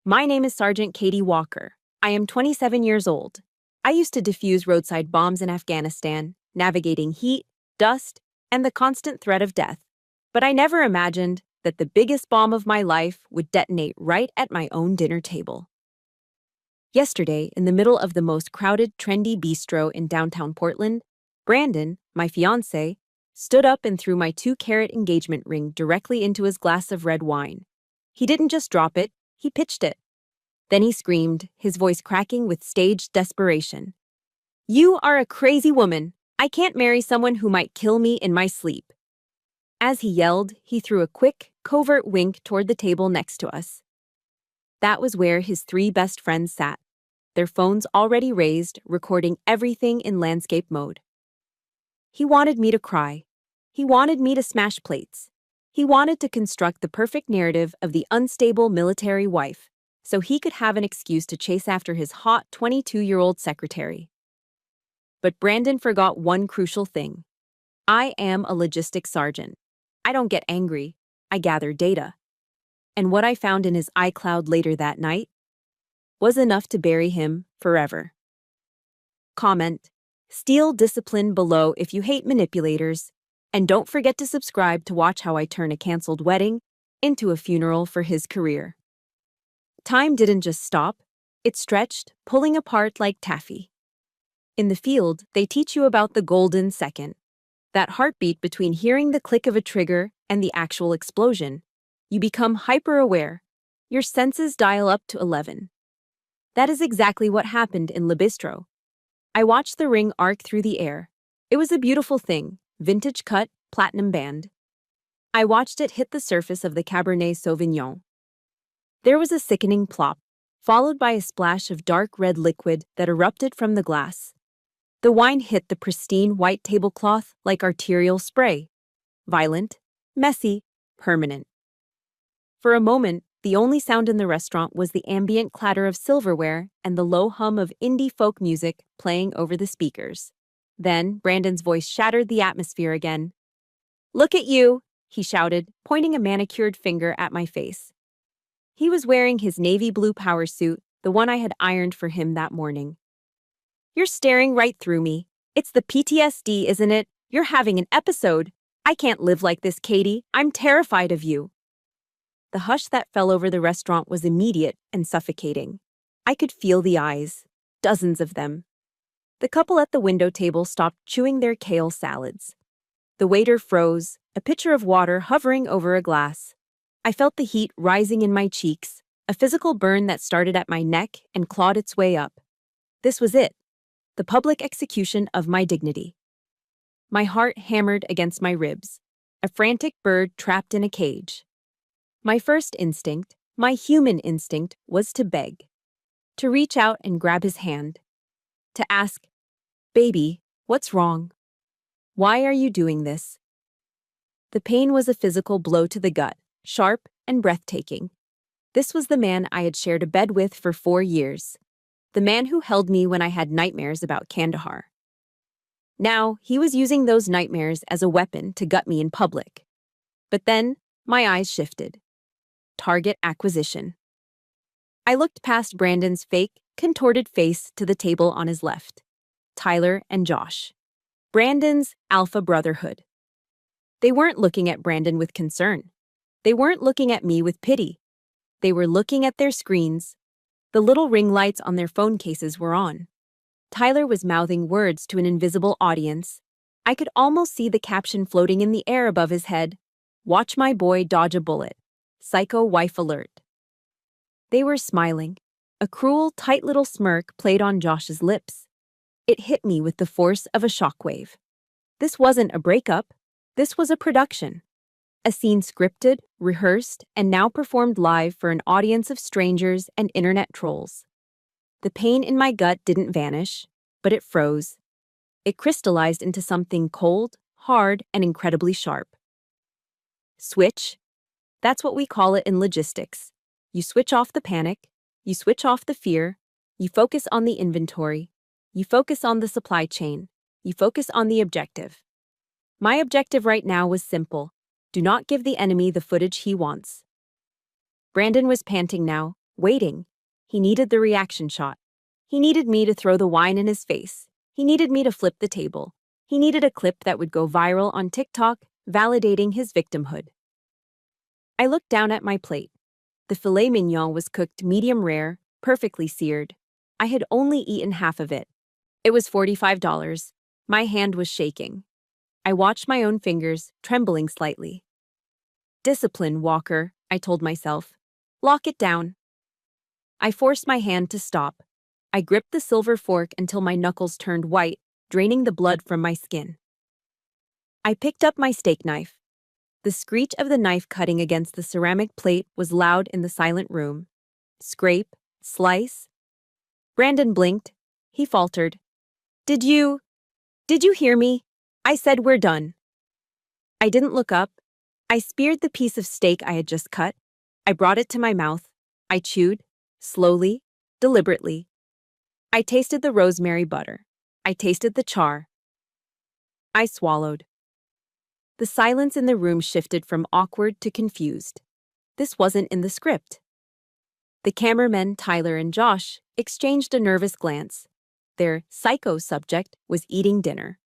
My name is Sergeant Katie Walker. I am 27 years old. I used to defuse roadside bombs in Afghanistan, navigating heat, dust, and the constant threat of death. But I never imagined that the biggest bomb of my life would detonate right at my own dinner table. Yesterday, in the middle of the most crowded, trendy bistro in downtown Portland, Brandon, my fiancé, stood up and threw my 2-carat engagement ring directly into his glass of red wine. He didn't just drop it, he pitched it. Then he screamed, his voice cracking with staged desperation. "You are a crazy woman. I can't marry someone who might kill me in my sleep." As he yelled, he threw a quick, covert wink toward the table next to us. That was where his 3 best friends sat, their phones already raised, recording everything in landscape mode. He wanted me to cry. He wanted me to smash plates. He wanted to construct the perfect narrative of the unstable military wife, so he could have an excuse to chase after his hot 22-year-old secretary. But Brandon forgot one crucial thing. I am a logistics sergeant. I don't get angry. I gather data. And what I found in his iCloud later that night was enough to bury him forever. Comment: steal discipline below if you hate manipulators, and don't forget to subscribe to watch how I turn a canceled wedding into a funeral for his career. Time didn't just stop, it stretched, pulling apart like taffy. In the field, they teach you about the golden second, that heartbeat between hearing the click of a trigger and the actual explosion. You become hyper-aware. Your senses dial up to 11. That is exactly what happened in Le Bistro. I watched the ring arc through the air. It was a beautiful thing, vintage cut, platinum band. I watched it hit the surface of the Cabernet Sauvignon. There was a sickening plop, followed by a splash of dark red liquid that erupted from the glass. The wine hit the pristine white tablecloth like arterial spray. Violent, messy, permanent. For a moment, the only sound in the restaurant was the ambient clatter of silverware and the low hum of indie folk music playing over the speakers. Then, Brandon's voice shattered the atmosphere again. "Look at you," he shouted, pointing a manicured finger at my face. He was wearing his navy blue power suit, the one I had ironed for him that morning. "You're staring right through me. It's the PTSD, isn't it? You're having an episode. I can't live like this, Katie. I'm terrified of you." The hush that fell over the restaurant was immediate and suffocating. I could feel the eyes, dozens of them. The couple at the window table stopped chewing their kale salads. The waiter froze, a pitcher of water hovering over a glass. I felt the heat rising in my cheeks, a physical burn that started at my neck and clawed its way up. This was it, the public execution of my dignity. My heart hammered against my ribs, a frantic bird trapped in a cage. My first instinct, my human instinct, was to beg, to reach out and grab his hand, to ask, "Baby, what's wrong? Why are you doing this?" The pain was a physical blow to the gut, sharp and breathtaking. This was the man I had shared a bed with for 4 years, the man who held me when I had nightmares about Kandahar. Now, he was using those nightmares as a weapon to gut me in public. But then, my eyes shifted. Target acquisition. I looked past Brandon's fake, contorted face to the table on his left. Tyler and Josh. Brandon's alpha brotherhood. They weren't looking at Brandon with concern. They weren't looking at me with pity. They were looking at their screens. The little ring lights on their phone cases were on. Tyler was mouthing words to an invisible audience. I could almost see the caption floating in the air above his head. "Watch my boy dodge a bullet. Psycho wife alert." They were smiling. A cruel, tight little smirk played on Josh's lips. It hit me with the force of a shockwave. This wasn't a breakup. This was a production. A scene scripted, rehearsed, and now performed live for an audience of strangers and internet trolls. The pain in my gut didn't vanish, but it froze. It crystallized into something cold, hard, and incredibly sharp. Switch. That's what we call it in logistics. You switch off the panic, you switch off the fear, you focus on the inventory, you focus on the supply chain, you focus on the objective. My objective right now was simple. Do not give the enemy the footage he wants. Brandon was panting now, waiting. He needed the reaction shot. He needed me to throw the wine in his face. He needed me to flip the table. He needed a clip that would go viral on TikTok, validating his victimhood. I looked down at my plate. The filet mignon was cooked medium rare, perfectly seared. I had only eaten half of it. It was $45. My hand was shaking. I watched my own fingers, trembling slightly. Discipline, Walker, I told myself. Lock it down. I forced my hand to stop. I gripped the silver fork until my knuckles turned white, draining the blood from my skin. I picked up my steak knife. The screech of the knife cutting against the ceramic plate was loud in the silent room. Scrape, slice. Brandon blinked. He faltered. Did you hear me? I said we're done. I didn't look up. I speared the piece of steak I had just cut. I brought it to my mouth. I chewed, slowly, deliberately. I tasted the rosemary butter. I tasted the char. I swallowed. The silence in the room shifted from awkward to confused. This wasn't in the script. The cameramen, Tyler and Josh, exchanged a nervous glance. Their psycho subject was eating dinner.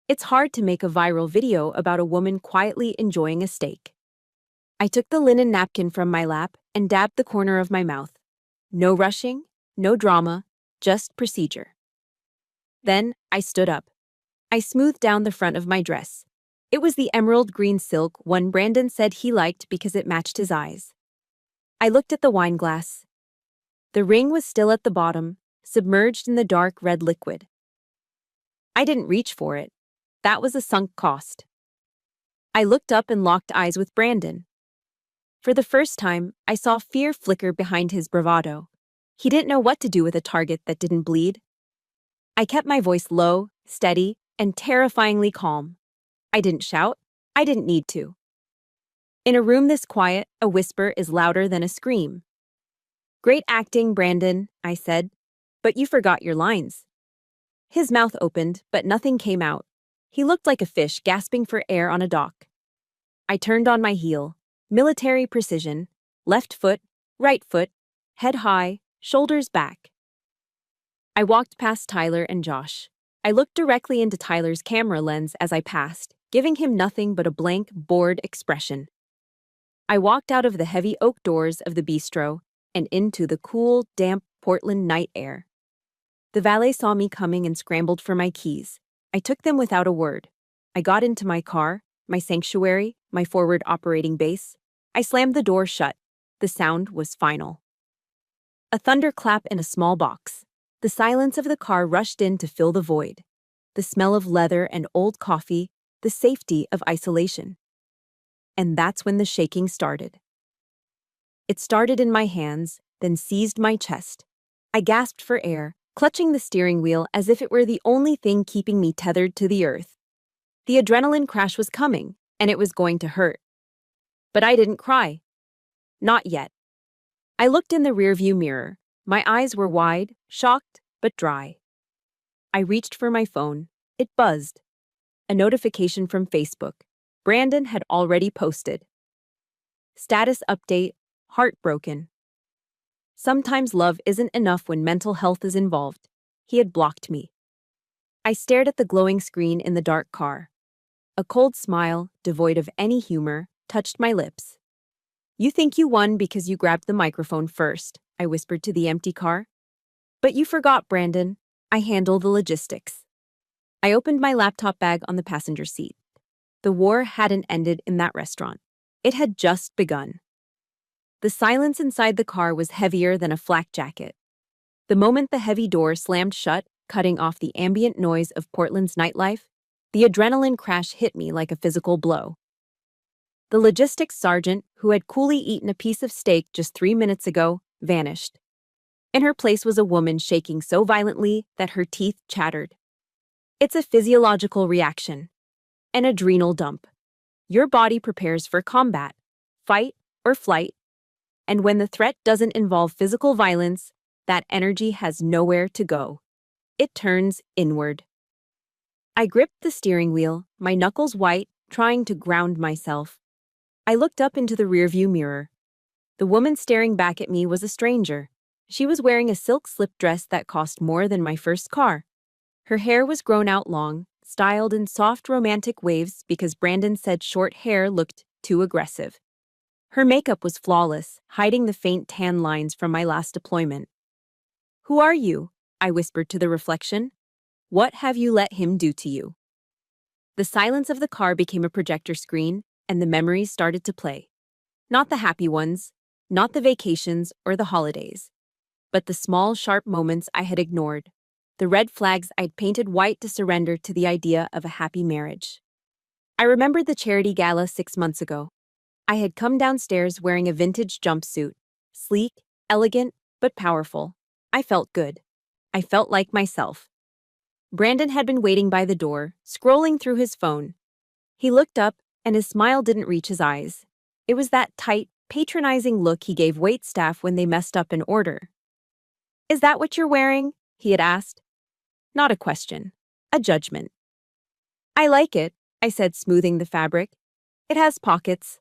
It's hard to make a viral video about a woman quietly enjoying a steak. I took the linen napkin from my lap and dabbed the corner of my mouth. No rushing, no drama, just procedure. Then I stood up. I smoothed down the front of my dress. It was the emerald green silk one Brandon said he liked because it matched his eyes. I looked at the wine glass. The ring was still at the bottom, submerged in the dark red liquid. I didn't reach for it. That was a sunk cost. I looked up and locked eyes with Brandon. For the first time, I saw fear flicker behind his bravado. He didn't know what to do with a target that didn't bleed. I kept my voice low, steady, and terrifyingly calm. I didn't shout. I didn't need to. In a room this quiet, a whisper is louder than a scream. Great acting, Brandon, I said, but you forgot your lines. His mouth opened, but nothing came out. He looked like a fish gasping for air on a dock. I turned on my heel. Military precision. Left foot, right foot, head high, shoulders back. I walked past Tyler and Josh. I looked directly into Tyler's camera lens as I passed, giving him nothing but a blank, bored expression. I walked out of the heavy oak doors of the bistro and into the cool, damp Portland night air. The valet saw me coming and scrambled for my keys. I took them without a word. I got into my car, my sanctuary, my forward operating base. I slammed the door shut. The sound was final. A thunderclap in a small box. The silence of the car rushed in to fill the void. The smell of leather and old coffee, the safety of isolation. And that's when the shaking started. It started in my hands, then seized my chest. I gasped for air, clutching the steering wheel as if it were the only thing keeping me tethered to the earth. The adrenaline crash was coming, and it was going to hurt. But I didn't cry. Not yet. I looked in the rearview mirror. My eyes were wide, shocked, but dry. I reached for my phone. It buzzed. A notification from Facebook. Brandon had already posted. Status update, heartbroken. Sometimes love isn't enough when mental health is involved. He had blocked me. I stared at the glowing screen in the dark car. A cold smile, devoid of any humor, touched my lips. You think you won because you grabbed the microphone first, I whispered to the empty car. But you forgot, Brandon. I handle the logistics. I opened my laptop bag on the passenger seat. The war hadn't ended in that restaurant. It had just begun. The silence inside the car was heavier than a flak jacket. The moment the heavy door slammed shut, cutting off the ambient noise of Portland's nightlife, the adrenaline crash hit me like a physical blow. The logistics sergeant, who had coolly eaten a piece of steak just 3 minutes ago, vanished. In her place was a woman shaking so violently that her teeth chattered. It's a physiological reaction. An adrenal dump. Your body prepares for combat, fight, or flight. And when the threat doesn't involve physical violence, that energy has nowhere to go. It turns inward. I gripped the steering wheel, my knuckles white, trying to ground myself. I looked up into the rearview mirror. The woman staring back at me was a stranger. She was wearing a silk slip dress that cost more than my first car. Her hair was grown out long, styled in soft romantic waves because Brandon said short hair looked too aggressive. Her makeup was flawless, hiding the faint tan lines from my last deployment. "Who are you?" I whispered to the reflection. "What have you let him do to you?" The silence of the car became a projector screen, and the memories started to play. Not the happy ones, not the vacations or the holidays, but the small, sharp moments I had ignored, the red flags I'd painted white to surrender to the idea of a happy marriage. I remembered the charity gala 6 months ago. I had come downstairs wearing a vintage jumpsuit, sleek, elegant, but powerful. I felt good. I felt like myself. Brandon had been waiting by the door, scrolling through his phone. He looked up, and his smile didn't reach his eyes. It was that tight, patronizing look he gave waitstaff when they messed up an order. "Is that what you're wearing?" he had asked. Not a question, a judgment. "I like it," I said, smoothing the fabric. "It has pockets."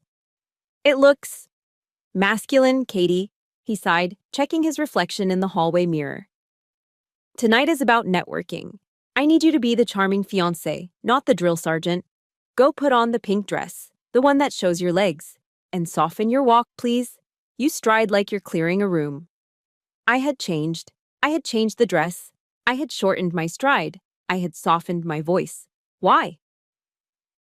"It looks masculine, Katie," he sighed, checking his reflection in the hallway mirror. "Tonight is about networking. I need you to be the charming fiancé, not the drill sergeant. Go put on the pink dress, the one that shows your legs, and soften your walk, please. You stride like you're clearing a room." I had changed. I had changed the dress. I had shortened my stride. I had softened my voice. Why?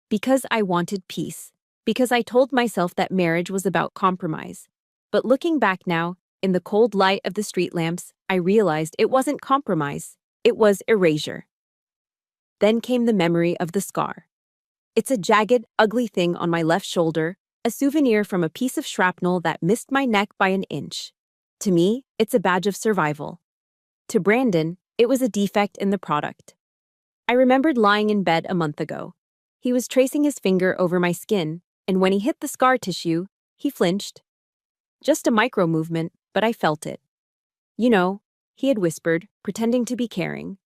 Because I wanted peace. Because I told myself that marriage was about compromise. But looking back now, in the cold light of the street lamps, I realized it wasn't compromise. It was erasure. Then came the memory of the scar. It's a jagged, ugly thing on my left shoulder, a souvenir from a piece of shrapnel that missed my neck by an inch. To me, it's a badge of survival. To Brandon, it was a defect in the product. I remembered lying in bed a month ago. He was tracing his finger over my skin, and when he hit the scar tissue, he flinched. Just a micro movement, but I felt it. "You know," he had whispered, pretending to be caring.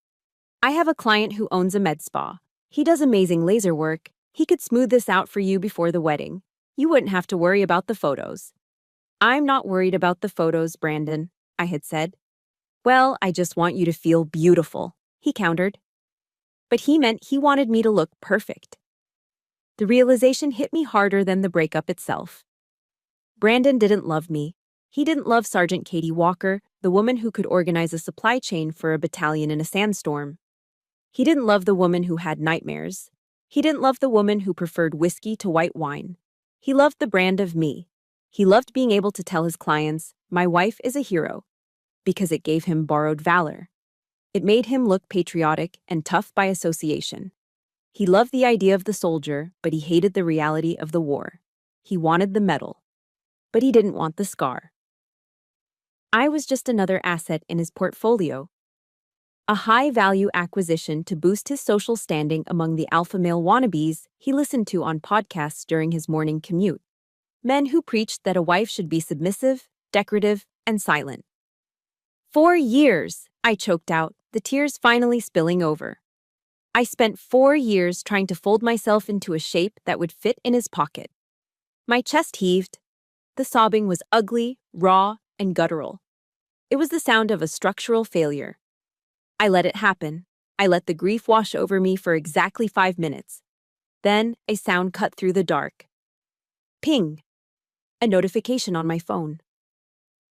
"I have a client who owns a med spa. He does amazing laser work. He could smooth this out for you before the wedding. You wouldn't have to worry about the photos." "I'm not worried about the photos, Brandon," I had said. "Well, I just want you to feel beautiful," he countered. But he meant he wanted me to look perfect. The realization hit me harder than the breakup itself. Brandon didn't love me. He didn't love Sergeant Katie Walker, the woman who could organize a supply chain for a battalion in a sandstorm. He didn't love the woman who had nightmares. He didn't love the woman who preferred whiskey to white wine. He loved the brand of me. He loved being able to tell his clients, "My wife is a hero," because it gave him borrowed valor. It made him look patriotic and tough by association. He loved the idea of the soldier, but he hated the reality of the war. He wanted the medal, but he didn't want the scar. I was just another asset in his portfolio. A high-value acquisition to boost his social standing among the alpha male wannabes he listened to on podcasts during his morning commute. Men who preached that a wife should be submissive, decorative, and silent. 4 years, I choked out, the tears finally spilling over. I spent 4 years trying to fold myself into a shape that would fit in his pocket. My chest heaved. The sobbing was ugly, raw, and guttural. It was the sound of a structural failure. I let it happen. I let the grief wash over me for exactly 5 minutes. Then a sound cut through the dark. Ping! A notification on my phone.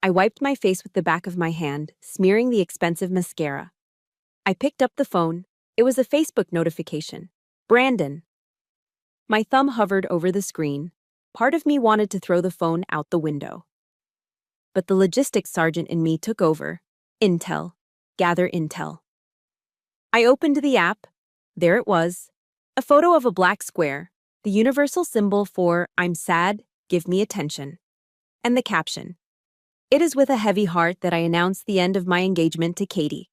I wiped my face with the back of my hand, smearing the expensive mascara. I picked up the phone. It was a Facebook notification. "Brandon." My thumb hovered over the screen. Part of me wanted to throw the phone out the window. But the logistics sergeant in me took over. Intel. Gather intel. I opened the app. There it was. A photo of a black square, the universal symbol for "I'm sad, give me attention." And the caption. "It is with a heavy heart that I announce the end of my engagement to Katie."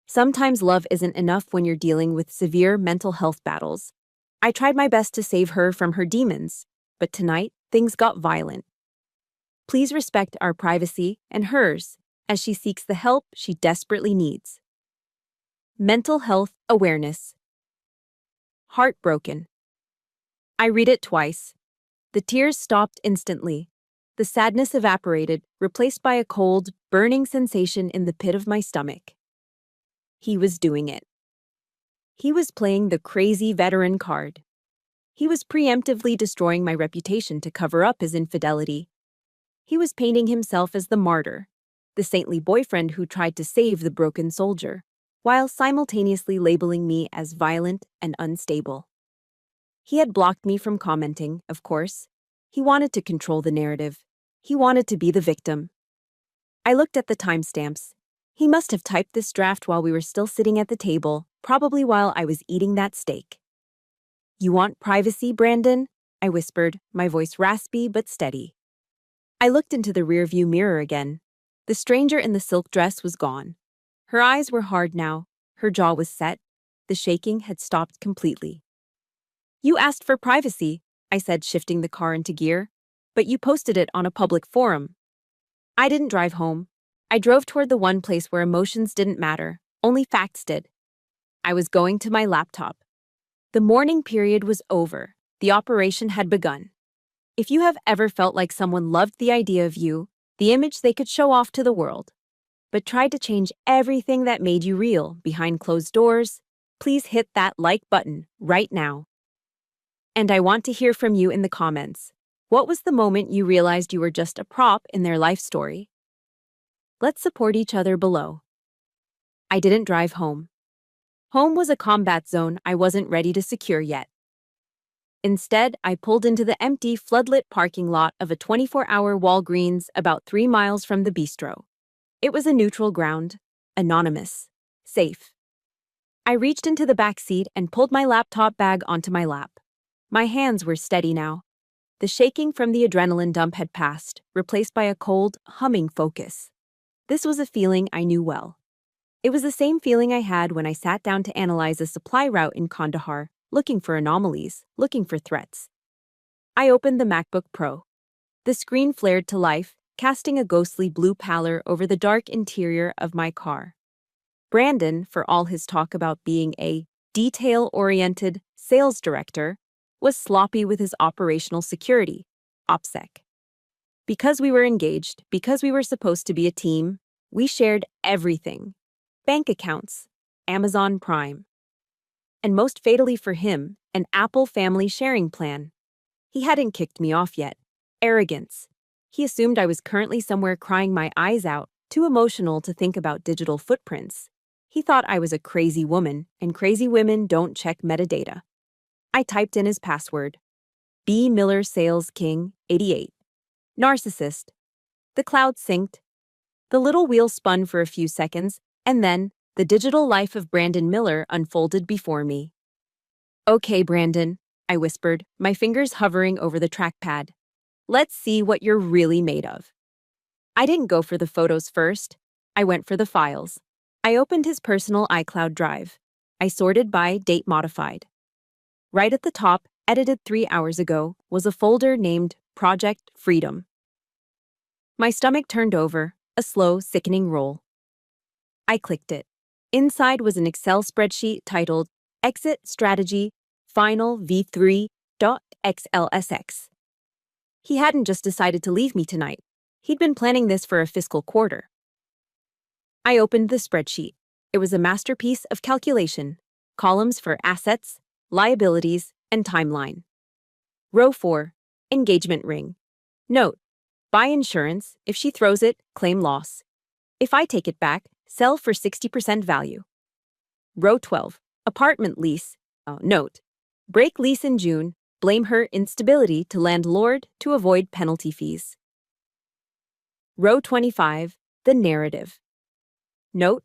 Sometimes love isn't enough when you're dealing with severe mental health battles. I tried my best to save her from her demons, but tonight, things got violent. Please respect our privacy and hers as she seeks the help she desperately needs. Mental health awareness. Heartbroken. I read it twice. The tears stopped instantly. The sadness evaporated, replaced by a cold, burning sensation in the pit of my stomach. He was doing it. He was playing the crazy veteran card. He was preemptively destroying my reputation to cover up his infidelity. He was painting himself as the martyr, the saintly boyfriend who tried to save the broken soldier, while simultaneously labeling me as violent and unstable. He had blocked me from commenting, of course. He wanted to control the narrative. He wanted to be the victim. I looked at the timestamps. He must have typed this draft while we were still sitting at the table, probably while I was eating that steak. "You want privacy, Brandon?" I whispered, my voice raspy but steady. I looked into the rearview mirror again. The stranger in the silk dress was gone. Her eyes were hard now. Her jaw was set. The shaking had stopped completely. "You asked for privacy," I said, shifting the car into gear, "but you posted it on a public forum." I didn't drive home. I drove toward the one place where emotions didn't matter, only facts did. I was going to my laptop. The mourning period was over. The operation had begun. If you have ever felt like someone loved the idea of you, the image they could show off to the world, but tried to change everything that made you real behind closed doors, please hit that like button right now. And I want to hear from you in the comments. What was the moment you realized you were just a prop in their life story? Let's support each other below. I didn't drive home. Home was a combat zone I wasn't ready to secure yet. Instead, I pulled into the empty, floodlit parking lot of a 24-hour Walgreens about 3 miles from the bistro. It was a neutral ground, anonymous, safe. I reached into the back seat and pulled my laptop bag onto my lap. My hands were steady now. The shaking from the adrenaline dump had passed, replaced by a cold, humming focus. This was a feeling I knew well. It was the same feeling I had when I sat down to analyze a supply route in Kandahar, looking for anomalies, looking for threats. I opened the MacBook Pro. The screen flared to life, casting a ghostly blue pallor over the dark interior of my car. Brandon, for all his talk about being a detail-oriented sales director, was sloppy with his operational security, OPSEC. Because we were engaged, because we were supposed to be a team, we shared everything. Bank accounts, Amazon Prime. And most fatally for him, an Apple family sharing plan. He hadn't kicked me off yet. Arrogance. He assumed I was currently somewhere crying my eyes out, too emotional to think about digital footprints. He thought I was a crazy woman, and crazy women don't check metadata. I typed in his password. B. Miller Sales King, 88. Narcissist. The cloud synced. The little wheel spun for a few seconds, and then the digital life of Brandon Miller unfolded before me. "Okay, Brandon," I whispered, my fingers hovering over the trackpad. "Let's see what you're really made of." I didn't go for the photos first. I went for the files. I opened his personal iCloud drive. I sorted by date modified. Right at the top, edited 3 hours ago, was a folder named Project Freedom. My stomach turned over, a slow, sickening roll. I clicked it. Inside was an Excel spreadsheet titled Exit Strategy Final V3.xlsx. He hadn't just decided to leave me tonight. He'd been planning this for a fiscal quarter. I opened the spreadsheet. It was a masterpiece of calculation. Columns for assets, liabilities, and timeline. Row 4, engagement ring. Note, buy insurance. If she throws it, claim loss. If I take it back, sell for 60% value. Row 12, apartment lease. Note, break lease in June, blame her instability to landlord to avoid penalty fees. Row 25, the narrative. Note,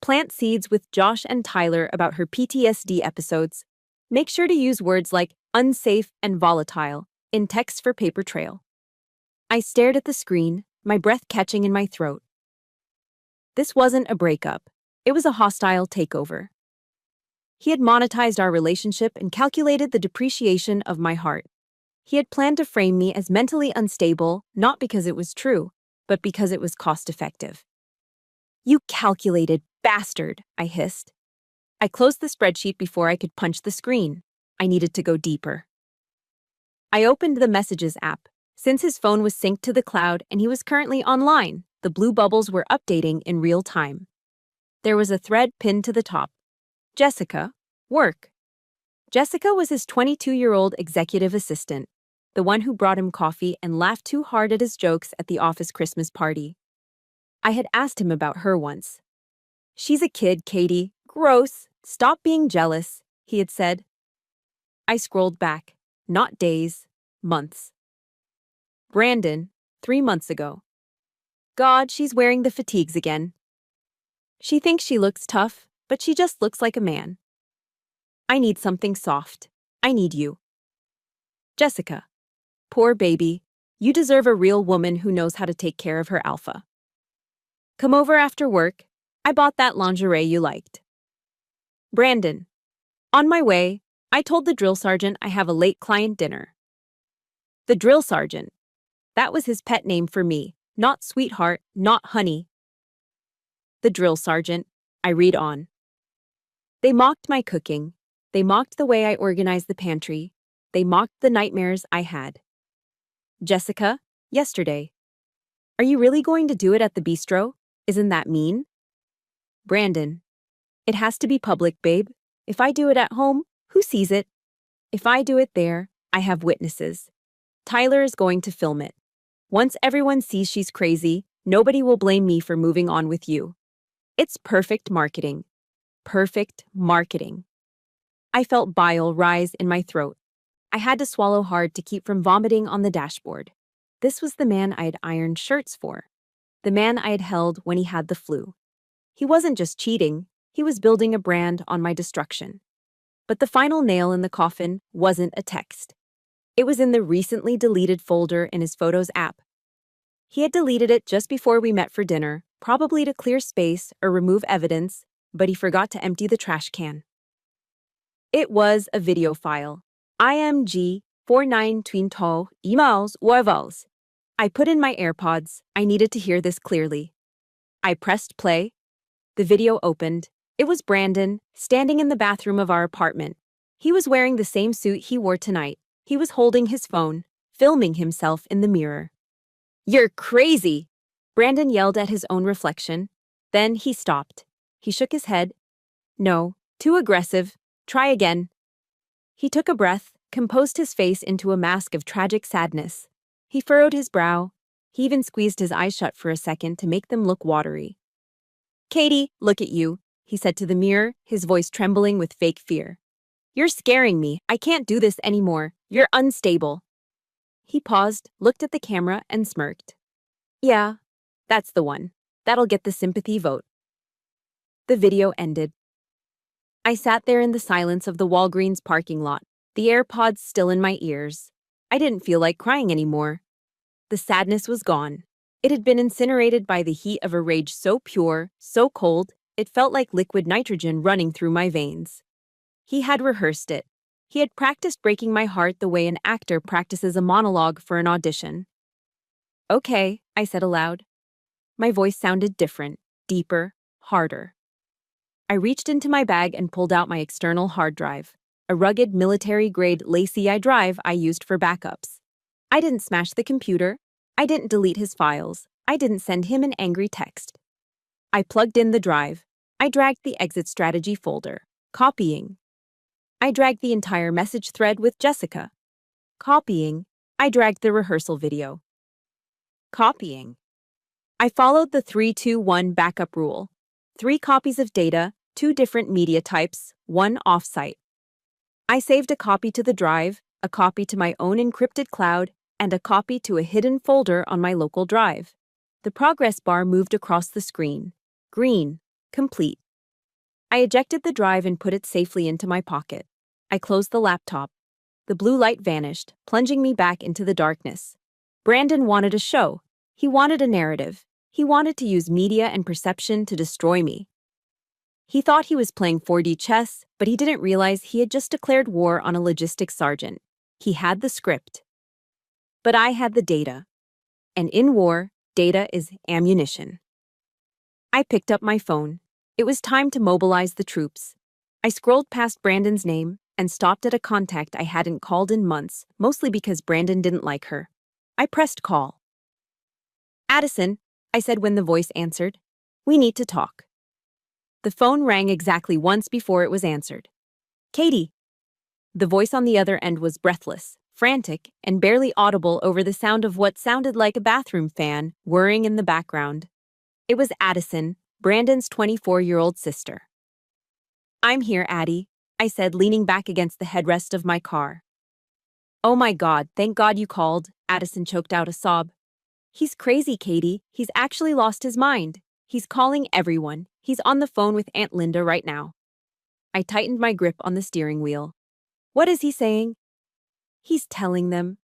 plant seeds with Josh and Tyler about her PTSD episodes. Make sure to use words like unsafe and volatile in text for paper trail. I stared at the screen, my breath catching in my throat. This wasn't a breakup. It was a hostile takeover. He had monetized our relationship and calculated the depreciation of my heart. He had planned to frame me as mentally unstable, not because it was true, but because it was cost-effective. "You calculated bastard," I hissed. I closed the spreadsheet before I could punch the screen. I needed to go deeper. I opened the Messages app. Since his phone was synced to the cloud and he was currently online, the blue bubbles were updating in real time. There was a thread pinned to the top. Jessica, work. Jessica was his 22-year-old executive assistant, the one who brought him coffee and laughed too hard at his jokes at the office Christmas party. I had asked him about her once. She's a kid, Katie. Gross. Stop being jealous, he had said. I scrolled back. Not days, months. Brandon, 3 months ago. God, she's wearing the fatigues again. She thinks she looks tough, but she just looks like a man. I need something soft. I need you. Jessica. Poor baby. You deserve a real woman who knows how to take care of her alpha. Come over after work. I bought that lingerie you liked. Brandon. On my way, I told the drill sergeant I have a late client dinner. The drill sergeant. That was his pet name for me, not sweetheart, not honey. The drill sergeant. I read on. They mocked my cooking. They mocked the way I organized the pantry. They mocked the nightmares I had. Jessica, yesterday. Are you really going to do it at the bistro? Isn't that mean? Brandon. It has to be public, babe. If I do it at home, who sees it? If I do it there, I have witnesses. Tyler is going to film it. Once everyone sees she's crazy, nobody will blame me for moving on with you. It's perfect marketing. Perfect marketing. I felt bile rise in my throat. I had to swallow hard to keep from vomiting on the dashboard. This was the man I had ironed shirts for. The man I had held when he had the flu. He wasn't just cheating, he was building a brand on my destruction. But the final nail in the coffin wasn't a text. It was in the recently deleted folder in his Photos app. He had deleted it just before we met for dinner, probably to clear space or remove evidence, but he forgot to empty the trash can. It was a video file. IMG 49 twinto emails wavals. I put in my AirPods. I needed to hear this clearly. I pressed play. The video opened. It was Brandon, standing in the bathroom of our apartment. He was wearing the same suit he wore tonight. He was holding his phone, filming himself in the mirror. You're crazy! Brandon yelled at his own reflection. Then he stopped. He shook his head. No, too aggressive. Try again. He took a breath, composed his face into a mask of tragic sadness. He furrowed his brow. He even squeezed his eyes shut for a second to make them look watery. Katie, look at you, he said to the mirror, his voice trembling with fake fear. You're scaring me. I can't do this anymore. You're unstable. He paused, looked at the camera, and smirked. Yeah, that's the one. That'll get the sympathy vote. The video ended. I sat there in the silence of the Walgreens parking lot, the AirPods still in my ears. I didn't feel like crying anymore. The sadness was gone. It had been incinerated by the heat of a rage so pure, so cold, it felt like liquid nitrogen running through my veins. He had rehearsed it. He had practiced breaking my heart the way an actor practices a monologue for an audition. Okay, I said aloud. My voice sounded different, deeper, harder. I reached into my bag and pulled out my external hard drive, a rugged military-grade LaCi drive I used for backups. I didn't smash the computer. I didn't delete his files. I didn't send him an angry text. I plugged in the drive. I dragged the exit strategy folder. Copying. I dragged the entire message thread with Jessica. Copying. I dragged the rehearsal video. Copying. I followed the 3-2-1 backup rule. 3 copies of data, 2 different media types, 1 offsite. I saved a copy to the drive, a copy to my own encrypted cloud, and a copy to a hidden folder on my local drive. The progress bar moved across the screen. Green. Complete. I ejected the drive and put it safely into my pocket. I closed the laptop. The blue light vanished, plunging me back into the darkness. Brandon wanted a show. He wanted a narrative. He wanted to use media and perception to destroy me. He thought he was playing 4D chess, but he didn't realize he had just declared war on a logistics sergeant. He had the script. But I had the data. And in war, data is ammunition. I picked up my phone. It was time to mobilize the troops. I scrolled past Brandon's name and stopped at a contact I hadn't called in months, mostly because Brandon didn't like her. I pressed call. Addison, I said when the voice answered. We need to talk. The phone rang exactly once before it was answered. Katie. The voice on the other end was breathless, frantic, and barely audible over the sound of what sounded like a bathroom fan whirring in the background. It was Addison, Brandon's 24-year-old sister. I'm here, Addie, I said, leaning back against the headrest of my car. Oh my God, thank God you called, Addison choked out a sob. He's crazy, Katie. He's actually lost his mind. He's calling everyone. He's on the phone with Aunt Linda right now. I tightened my grip on the steering wheel. What is he saying? He's telling them.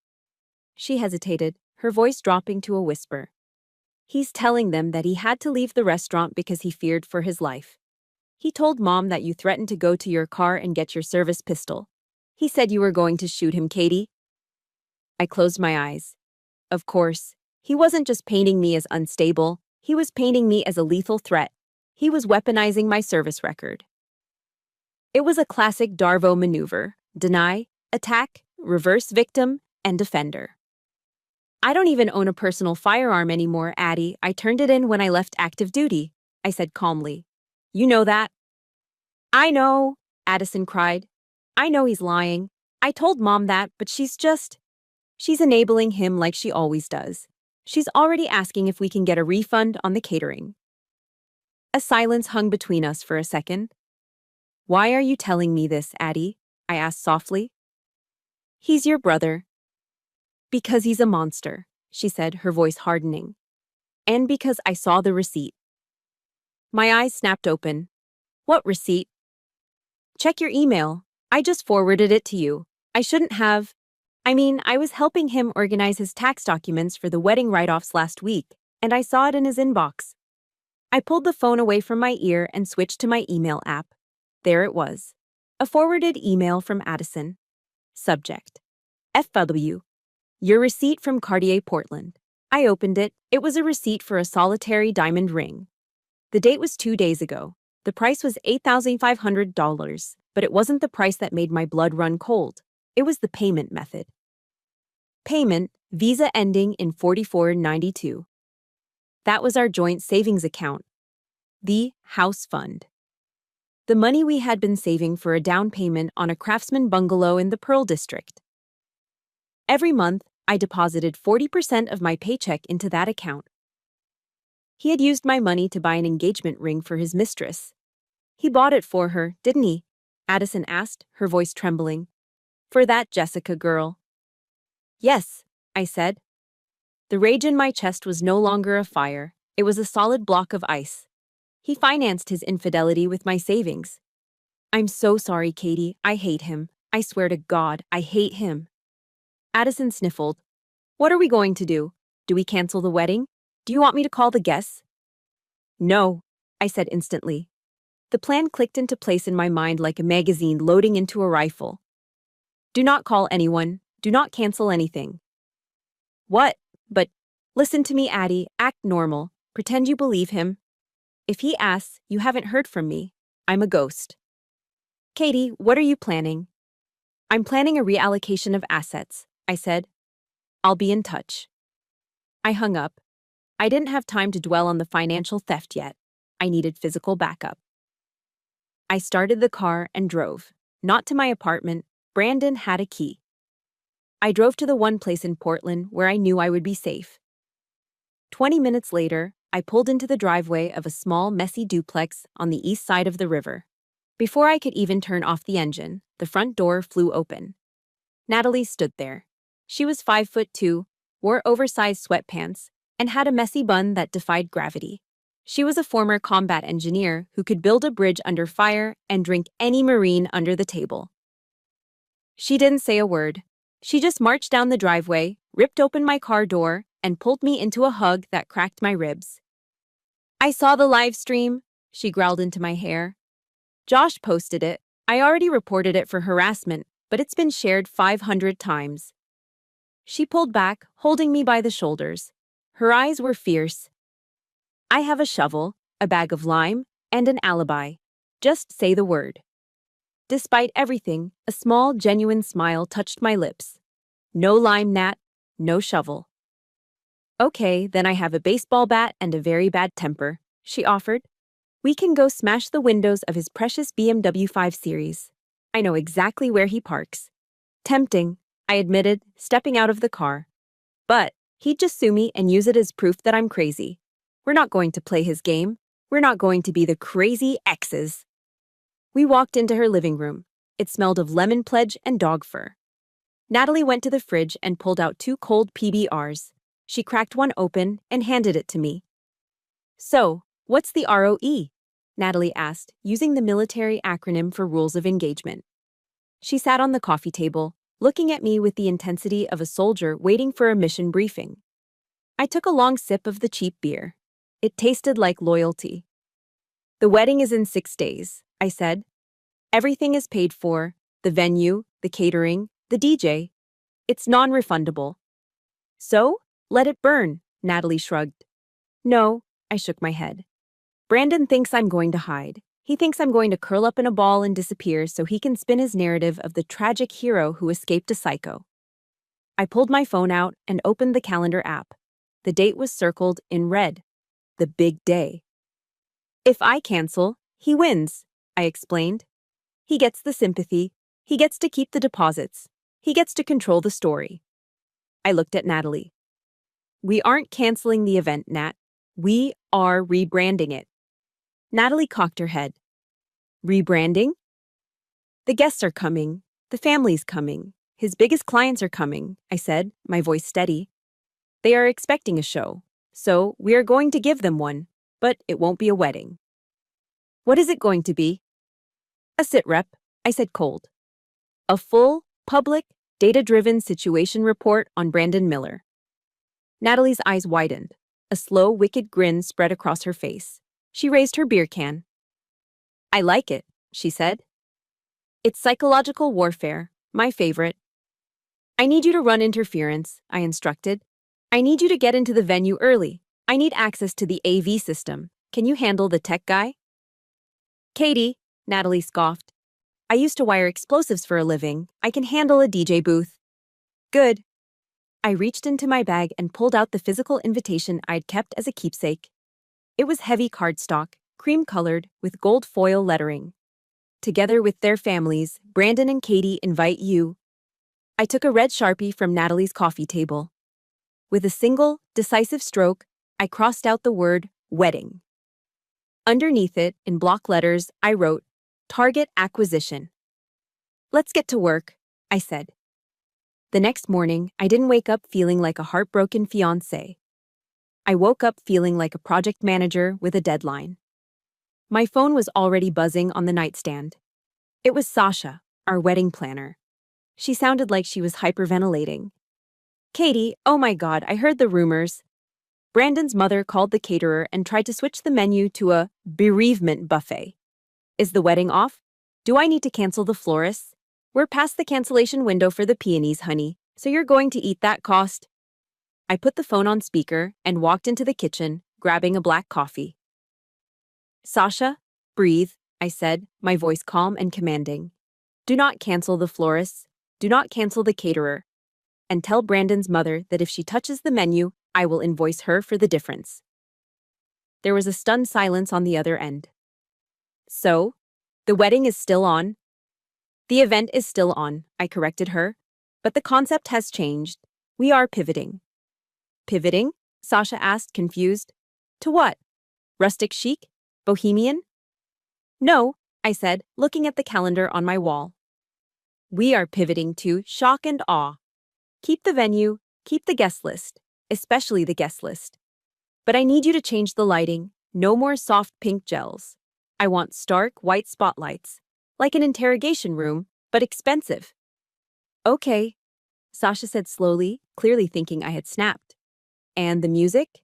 She hesitated, her voice dropping to a whisper. He's telling them that he had to leave the restaurant because he feared for his life. He told Mom that you threatened to go to your car and get your service pistol. He said you were going to shoot him, Katie. I closed my eyes. Of course, he wasn't just painting me as unstable, he was painting me as a lethal threat. He was weaponizing my service record. It was a classic Darvo maneuver: deny, attack, reverse victim, and defender. I don't even own a personal firearm anymore, Addie. I turned it in when I left active duty, I said calmly. You know that? I know, Addison cried. I know he's lying. I told Mom that, but she's enabling him like she always does. She's already asking if we can get a refund on the catering. A silence hung between us for a second. Why are you telling me this, Addie? I asked softly. He's your brother. Because he's a monster, she said, her voice hardening. And because I saw the receipt. My eyes snapped open. What receipt? Check your email. I just forwarded it to you. I shouldn't have. I was helping him organize his tax documents for the wedding write-offs last week, and I saw it in his inbox. I pulled the phone away from my ear and switched to my email app. There it was. A forwarded email from Addison. Subject: FW. Your receipt from Cartier, Portland. I opened it. It was a receipt for a solitary diamond ring. The date was 2 days ago. The price was $8,500, but it wasn't the price that made my blood run cold. It was the payment method. Payment, Visa ending in 4492. That was our joint savings account. The house fund. The money we had been saving for a down payment on a craftsman bungalow in the Pearl District. Every month, I deposited 40% of my paycheck into that account. He had used my money to buy an engagement ring for his mistress. He bought it for her, didn't he? Addison asked, her voice trembling. For that Jessica girl. Yes, I said. The rage in my chest was no longer a fire, it was a solid block of ice. He financed his infidelity with my savings. I'm so sorry, Katie, I hate him. I swear to God, I hate him. Addison sniffled. What are we going to do? Do we cancel the wedding? Do you want me to call the guests? No, I said instantly. The plan clicked into place in my mind like a magazine loading into a rifle. Do not call anyone. Do not cancel anything. What? But listen to me, Addie. Act normal. Pretend you believe him. If he asks, you haven't heard from me. I'm a ghost. Katie, what are you planning? I'm planning a reallocation of assets, I said. I'll be in touch. I hung up. I didn't have time to dwell on the financial theft yet. I needed physical backup. I started the car and drove. Not to my apartment. Brandon had a key. I drove to the one place in Portland where I knew I would be safe. 20 minutes later, I pulled into the driveway of a small, messy duplex on the east side of the river. Before I could even turn off the engine, the front door flew open. Natalie stood there. She was 5'2", wore oversized sweatpants, and had a messy bun that defied gravity. She was a former combat engineer who could build a bridge under fire and drink any Marine under the table. She didn't say a word. She just marched down the driveway, ripped open my car door, and pulled me into a hug that cracked my ribs. I saw the live stream, she growled into my hair. Josh posted it. I already reported it for harassment, but it's been shared 500 times. She pulled back, holding me by the shoulders. Her eyes were fierce. I have a shovel, a bag of lime, and an alibi. Just say the word. Despite everything, a small, genuine smile touched my lips. No lime, Nat. No shovel. Okay, then I have a baseball bat and a very bad temper, she offered. We can go smash the windows of his precious BMW 5 Series. I know exactly where he parks. Tempting, I admitted, stepping out of the car. But he'd just sue me and use it as proof that I'm crazy. We're not going to play his game. We're not going to be the crazy exes. We walked into her living room. It smelled of lemon pledge and dog fur. Natalie went to the fridge and pulled out 2 cold PBRs. She cracked one open and handed it to me. So, what's the ROE? Natalie asked, using the military acronym for rules of engagement. She sat on the coffee table, looking at me with the intensity of a soldier waiting for a mission briefing. I took a long sip of the cheap beer. It tasted like loyalty. The wedding is in 6 days, I said. Everything is paid for, the venue, the catering, the DJ. It's non-refundable. So, let it burn, Natalie shrugged. No, I shook my head. Brandon thinks I'm going to hide. He thinks I'm going to curl up in a ball and disappear so he can spin his narrative of the tragic hero who escaped a psycho. I pulled my phone out and opened the calendar app. The date was circled in red. The big day. If I cancel, he wins, I explained. He gets the sympathy. He gets to keep the deposits. He gets to control the story. I looked at Natalie. We aren't canceling the event, Nat. We are rebranding it. Natalie cocked her head. Rebranding? The guests are coming. The family's coming. His biggest clients are coming, I said, my voice steady. They are expecting a show, so we are going to give them one, but it won't be a wedding. What is it going to be? A sit-rep, I said cold. A full, public, data-driven situation report on Brandon Miller. Natalie's eyes widened. A slow, wicked grin spread across her face. She raised her beer can. I like it, she said. It's psychological warfare, my favorite. I need you to run interference, I instructed. I need you to get into the venue early. I need access to the AV system. Can you handle the tech guy? Katie, Natalie scoffed. I used to wire explosives for a living. I can handle a DJ booth. Good. I reached into my bag and pulled out the physical invitation I'd kept as a keepsake. It was heavy cardstock, cream-colored, with gold foil lettering. Together with their families, Brandon and Katie invite you. I took a red Sharpie from Natalie's coffee table. With a single, decisive stroke, I crossed out the word wedding. Underneath it, in block letters, I wrote, Target acquisition. Let's get to work, I said. The next morning, I didn't wake up feeling like a heartbroken fiancé. I woke up feeling like a project manager with a deadline. My phone was already buzzing on the nightstand. It was Sasha, our wedding planner. She sounded like she was hyperventilating. Katie, oh my God, I heard the rumors. Brandon's mother called the caterer and tried to switch the menu to a bereavement buffet. Is the wedding off? Do I need to cancel the florists? We're past the cancellation window for the peonies, honey, so you're going to eat that cost. I put the phone on speaker and walked into the kitchen, grabbing a black coffee. Sasha, breathe, I said, my voice calm and commanding. Do not cancel the florists. Do not cancel the caterer. And tell Brandon's mother that if she touches the menu, I will invoice her for the difference. There was a stunned silence on the other end. So, the wedding is still on? The event is still on, I corrected her, but the concept has changed. We are pivoting. Pivoting? Sasha asked, confused. To what? Rustic chic? Bohemian? No, I said, looking at the calendar on my wall. We are pivoting to shock and awe. Keep the venue, keep the guest list, especially the guest list. But I need you to change the lighting, no more soft pink gels. I want stark white spotlights, like an interrogation room, but expensive. Okay, Sasha said slowly, clearly thinking I had snapped. And the music?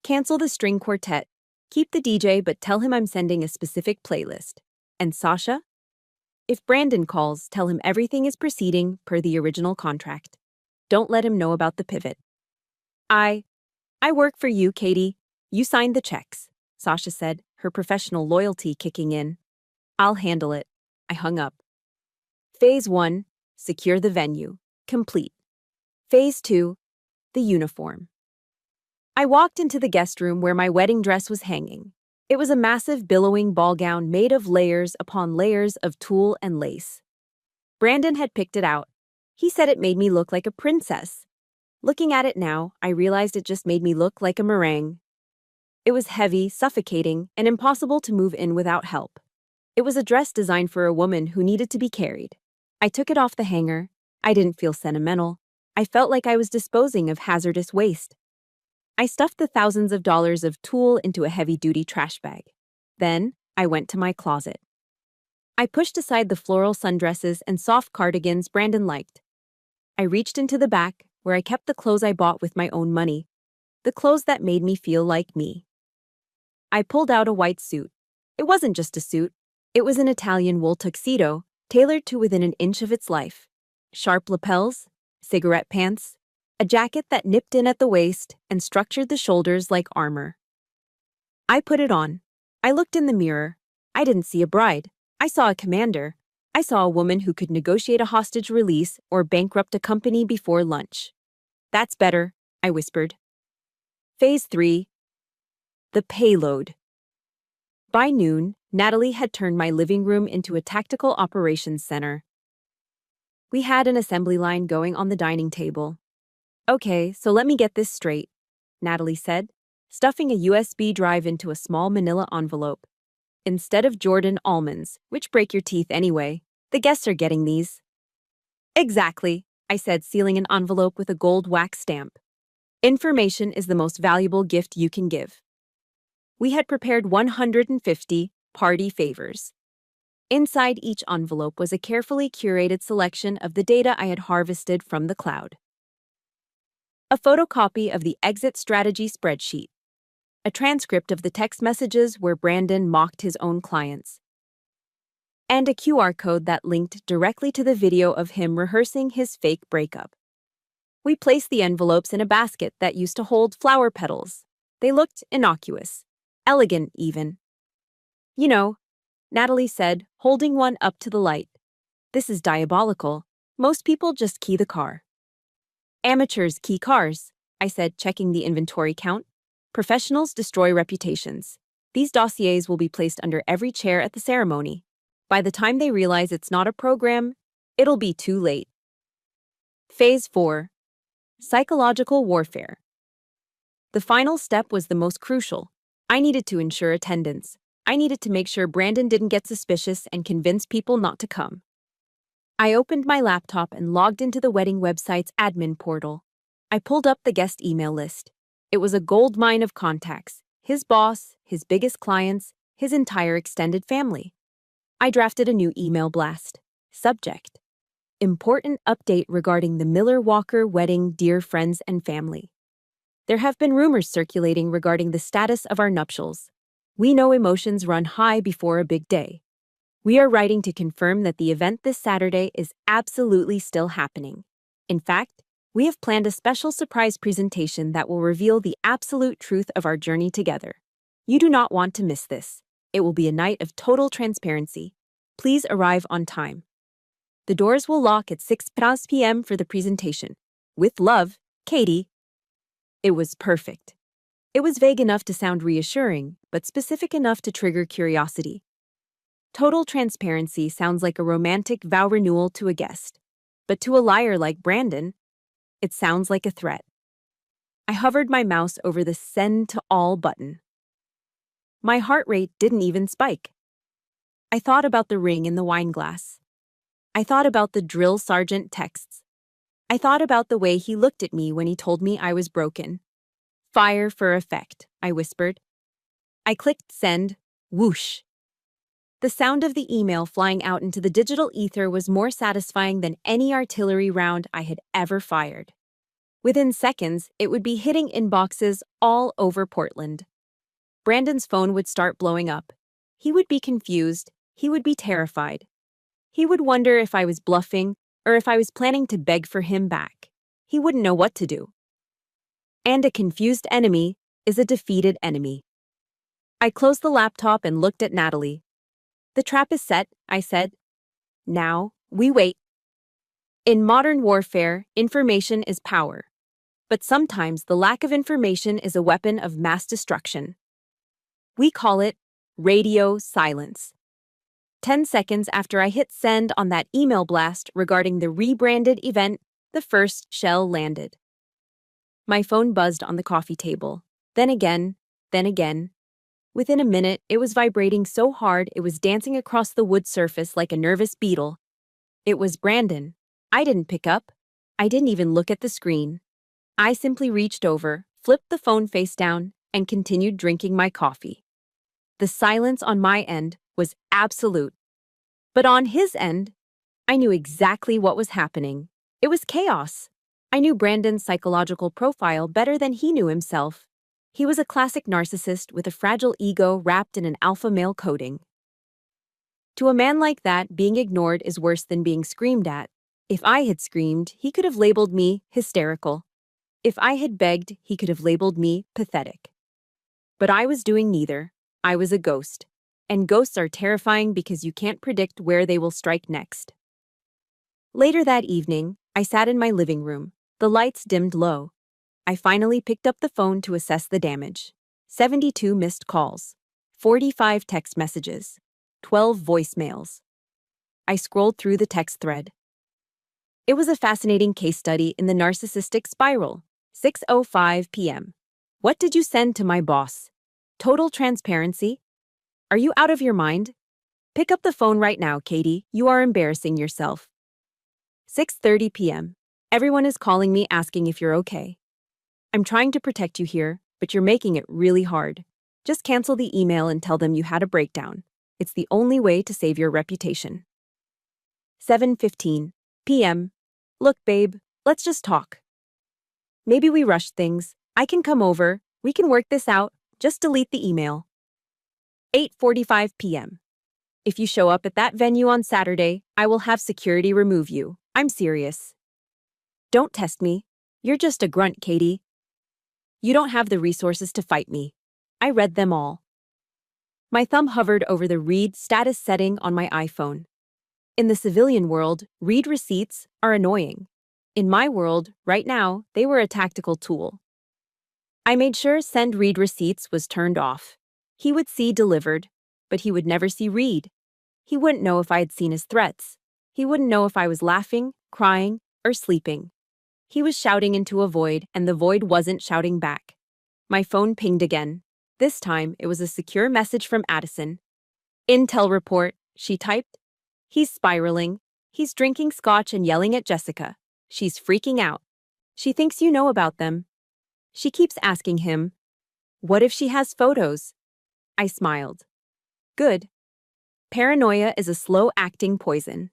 Cancel the string quartet. Keep the DJ, but tell him I'm sending a specific playlist. And Sasha? If Brandon calls, tell him everything is proceeding per the original contract. Don't let him know about the pivot. I work for you, Katie. You signed the checks, Sasha said, her professional loyalty kicking in. I'll handle it. I hung up. Phase 1, secure the venue. Complete. Phase 2, the uniform. I walked into the guest room where my wedding dress was hanging. It was a massive billowing ball gown made of layers upon layers of tulle and lace. Brandon had picked it out. He said it made me look like a princess. Looking at it now, I realized it just made me look like a meringue. It was heavy, suffocating, and impossible to move in without help. It was a dress designed for a woman who needed to be carried. I took it off the hanger. I didn't feel sentimental. I felt like I was disposing of hazardous waste. I stuffed the thousands of dollars of tulle into a heavy-duty trash bag. Then, I went to my closet. I pushed aside the floral sundresses and soft cardigans Brandon liked. I reached into the back, where I kept the clothes I bought with my own money, the clothes that made me feel like me. I pulled out a white suit. It wasn't just a suit. It was an Italian wool tuxedo, tailored to within an inch of its life. Sharp lapels, cigarette pants, a jacket that nipped in at the waist and structured the shoulders like armor. I put it on. I looked in the mirror. I didn't see a bride. I saw a commander. I saw a woman who could negotiate a hostage release or bankrupt a company before lunch. That's better, I whispered. Phase 3. The payload. By noon, Natalie had turned my living room into a tactical operations center. We had an assembly line going on the dining table. Okay, so let me get this straight, Natalie said, stuffing a USB drive into a small manila envelope. Instead of Jordan almonds, which break your teeth anyway, the guests are getting these. Exactly, I said, sealing an envelope with a gold wax stamp. Information is the most valuable gift you can give. We had prepared 150 party favors. Inside each envelope was a carefully curated selection of the data I had harvested from the cloud. A photocopy of the exit strategy spreadsheet. A transcript of the text messages where Brandon mocked his own clients. And a QR code that linked directly to the video of him rehearsing his fake breakup. We placed the envelopes in a basket that used to hold flower petals. They looked innocuous, elegant even. You know, Natalie said, holding one up to the light. This is diabolical. Most people just key the car. Amateurs key cars, I said, checking the inventory count. Professionals destroy reputations. These dossiers will be placed under every chair at the ceremony. By the time they realize it's not a program, it'll be too late. Phase 4. Psychological warfare. The final step was the most crucial. I needed to ensure attendance. I needed to make sure Brandon didn't get suspicious and convince people not to come. I opened my laptop and logged into the wedding website's admin portal. I pulled up the guest email list. It was a goldmine of contacts, his boss, his biggest clients, his entire extended family. I drafted a new email blast. Subject: Important update regarding the Miller-Walker wedding, dear friends and family. There have been rumors circulating regarding the status of our nuptials. We know emotions run high before a big day. We are writing to confirm that the event this Saturday is absolutely still happening. In fact, we have planned a special surprise presentation that will reveal the absolute truth of our journey together. You do not want to miss this. It will be a night of total transparency. Please arrive on time. The doors will lock at 6 p.m. for the presentation. With love, Katie. It was perfect. It was vague enough to sound reassuring, but specific enough to trigger curiosity. Total transparency sounds like a romantic vow renewal to a guest, but to a liar like Brandon, it sounds like a threat. I hovered my mouse over the send to all button. My heart rate didn't even spike. I thought about the ring in the wine glass. I thought about the drill sergeant texts. I thought about the way he looked at me when he told me I was broken. Fire for effect, I whispered. I clicked send, whoosh. The sound of the email flying out into the digital ether was more satisfying than any artillery round I had ever fired. Within seconds, it would be hitting inboxes all over Portland. Brandon's phone would start blowing up. He would be confused. He would be terrified. He would wonder if I was bluffing or if I was planning to beg for him back. He wouldn't know what to do. And a confused enemy is a defeated enemy. I closed the laptop and looked at Natalie. The trap is set, I said. Now, we wait. In modern warfare, information is power. But sometimes the lack of information is a weapon of mass destruction. We call it radio silence. 10 seconds after I hit send on that email blast regarding the rebranded event, the first shell landed. My phone buzzed on the coffee table. Then again, then again. Within a minute, it was vibrating so hard it was dancing across the wood surface like a nervous beetle. It was Brandon. I didn't pick up. I didn't even look at the screen. I simply reached over, flipped the phone face down, and continued drinking my coffee. The silence on my end was absolute. But on his end, I knew exactly what was happening. It was chaos. I knew Brandon's psychological profile better than he knew himself. He was a classic narcissist with a fragile ego wrapped in an alpha male coating. To a man like that, being ignored is worse than being screamed at. If I had screamed, he could have labeled me hysterical. If I had begged, he could have labeled me pathetic. But I was doing neither. I was a ghost. And ghosts are terrifying because you can't predict where they will strike next. Later that evening, I sat in my living room. The lights dimmed low. I finally picked up the phone to assess the damage. 72 missed calls, 45 text messages, 12 voicemails. I scrolled through the text thread. It was a fascinating case study in the narcissistic spiral. 6:05 p.m. What did you send to my boss? Total transparency? Are you out of your mind? Pick up the phone right now, Katie. You are embarrassing yourself. 6:30 p.m. Everyone is calling me asking if you're okay. I'm trying to protect you here, but you're making it really hard. Just cancel the email and tell them you had a breakdown. It's the only way to save your reputation. 7:15 p.m. Look, babe, let's just talk. Maybe we rushed things. I can come over. We can work this out. Just delete the email. 8:45 p.m. If you show up at that venue on Saturday, I will have security remove you. I'm serious. Don't test me. You're just a grunt, Katie. You don't have the resources to fight me. I read them all. My thumb hovered over the read status setting on my iPhone. In the civilian world, read receipts are annoying. In my world, right now, they were a tactical tool. I made sure send read receipts was turned off. He would see delivered, but he would never see read. He wouldn't know if I had seen his threats. He wouldn't know if I was laughing, crying, or sleeping. He was shouting into a void, and the void wasn't shouting back. My phone pinged again. This time, it was a secure message from Addison. Intel report, she typed. He's spiraling. He's drinking scotch and yelling at Jessica. She's freaking out. She thinks you know about them. She keeps asking him, what if she has photos? I smiled. Good. Paranoia is a slow-acting poison.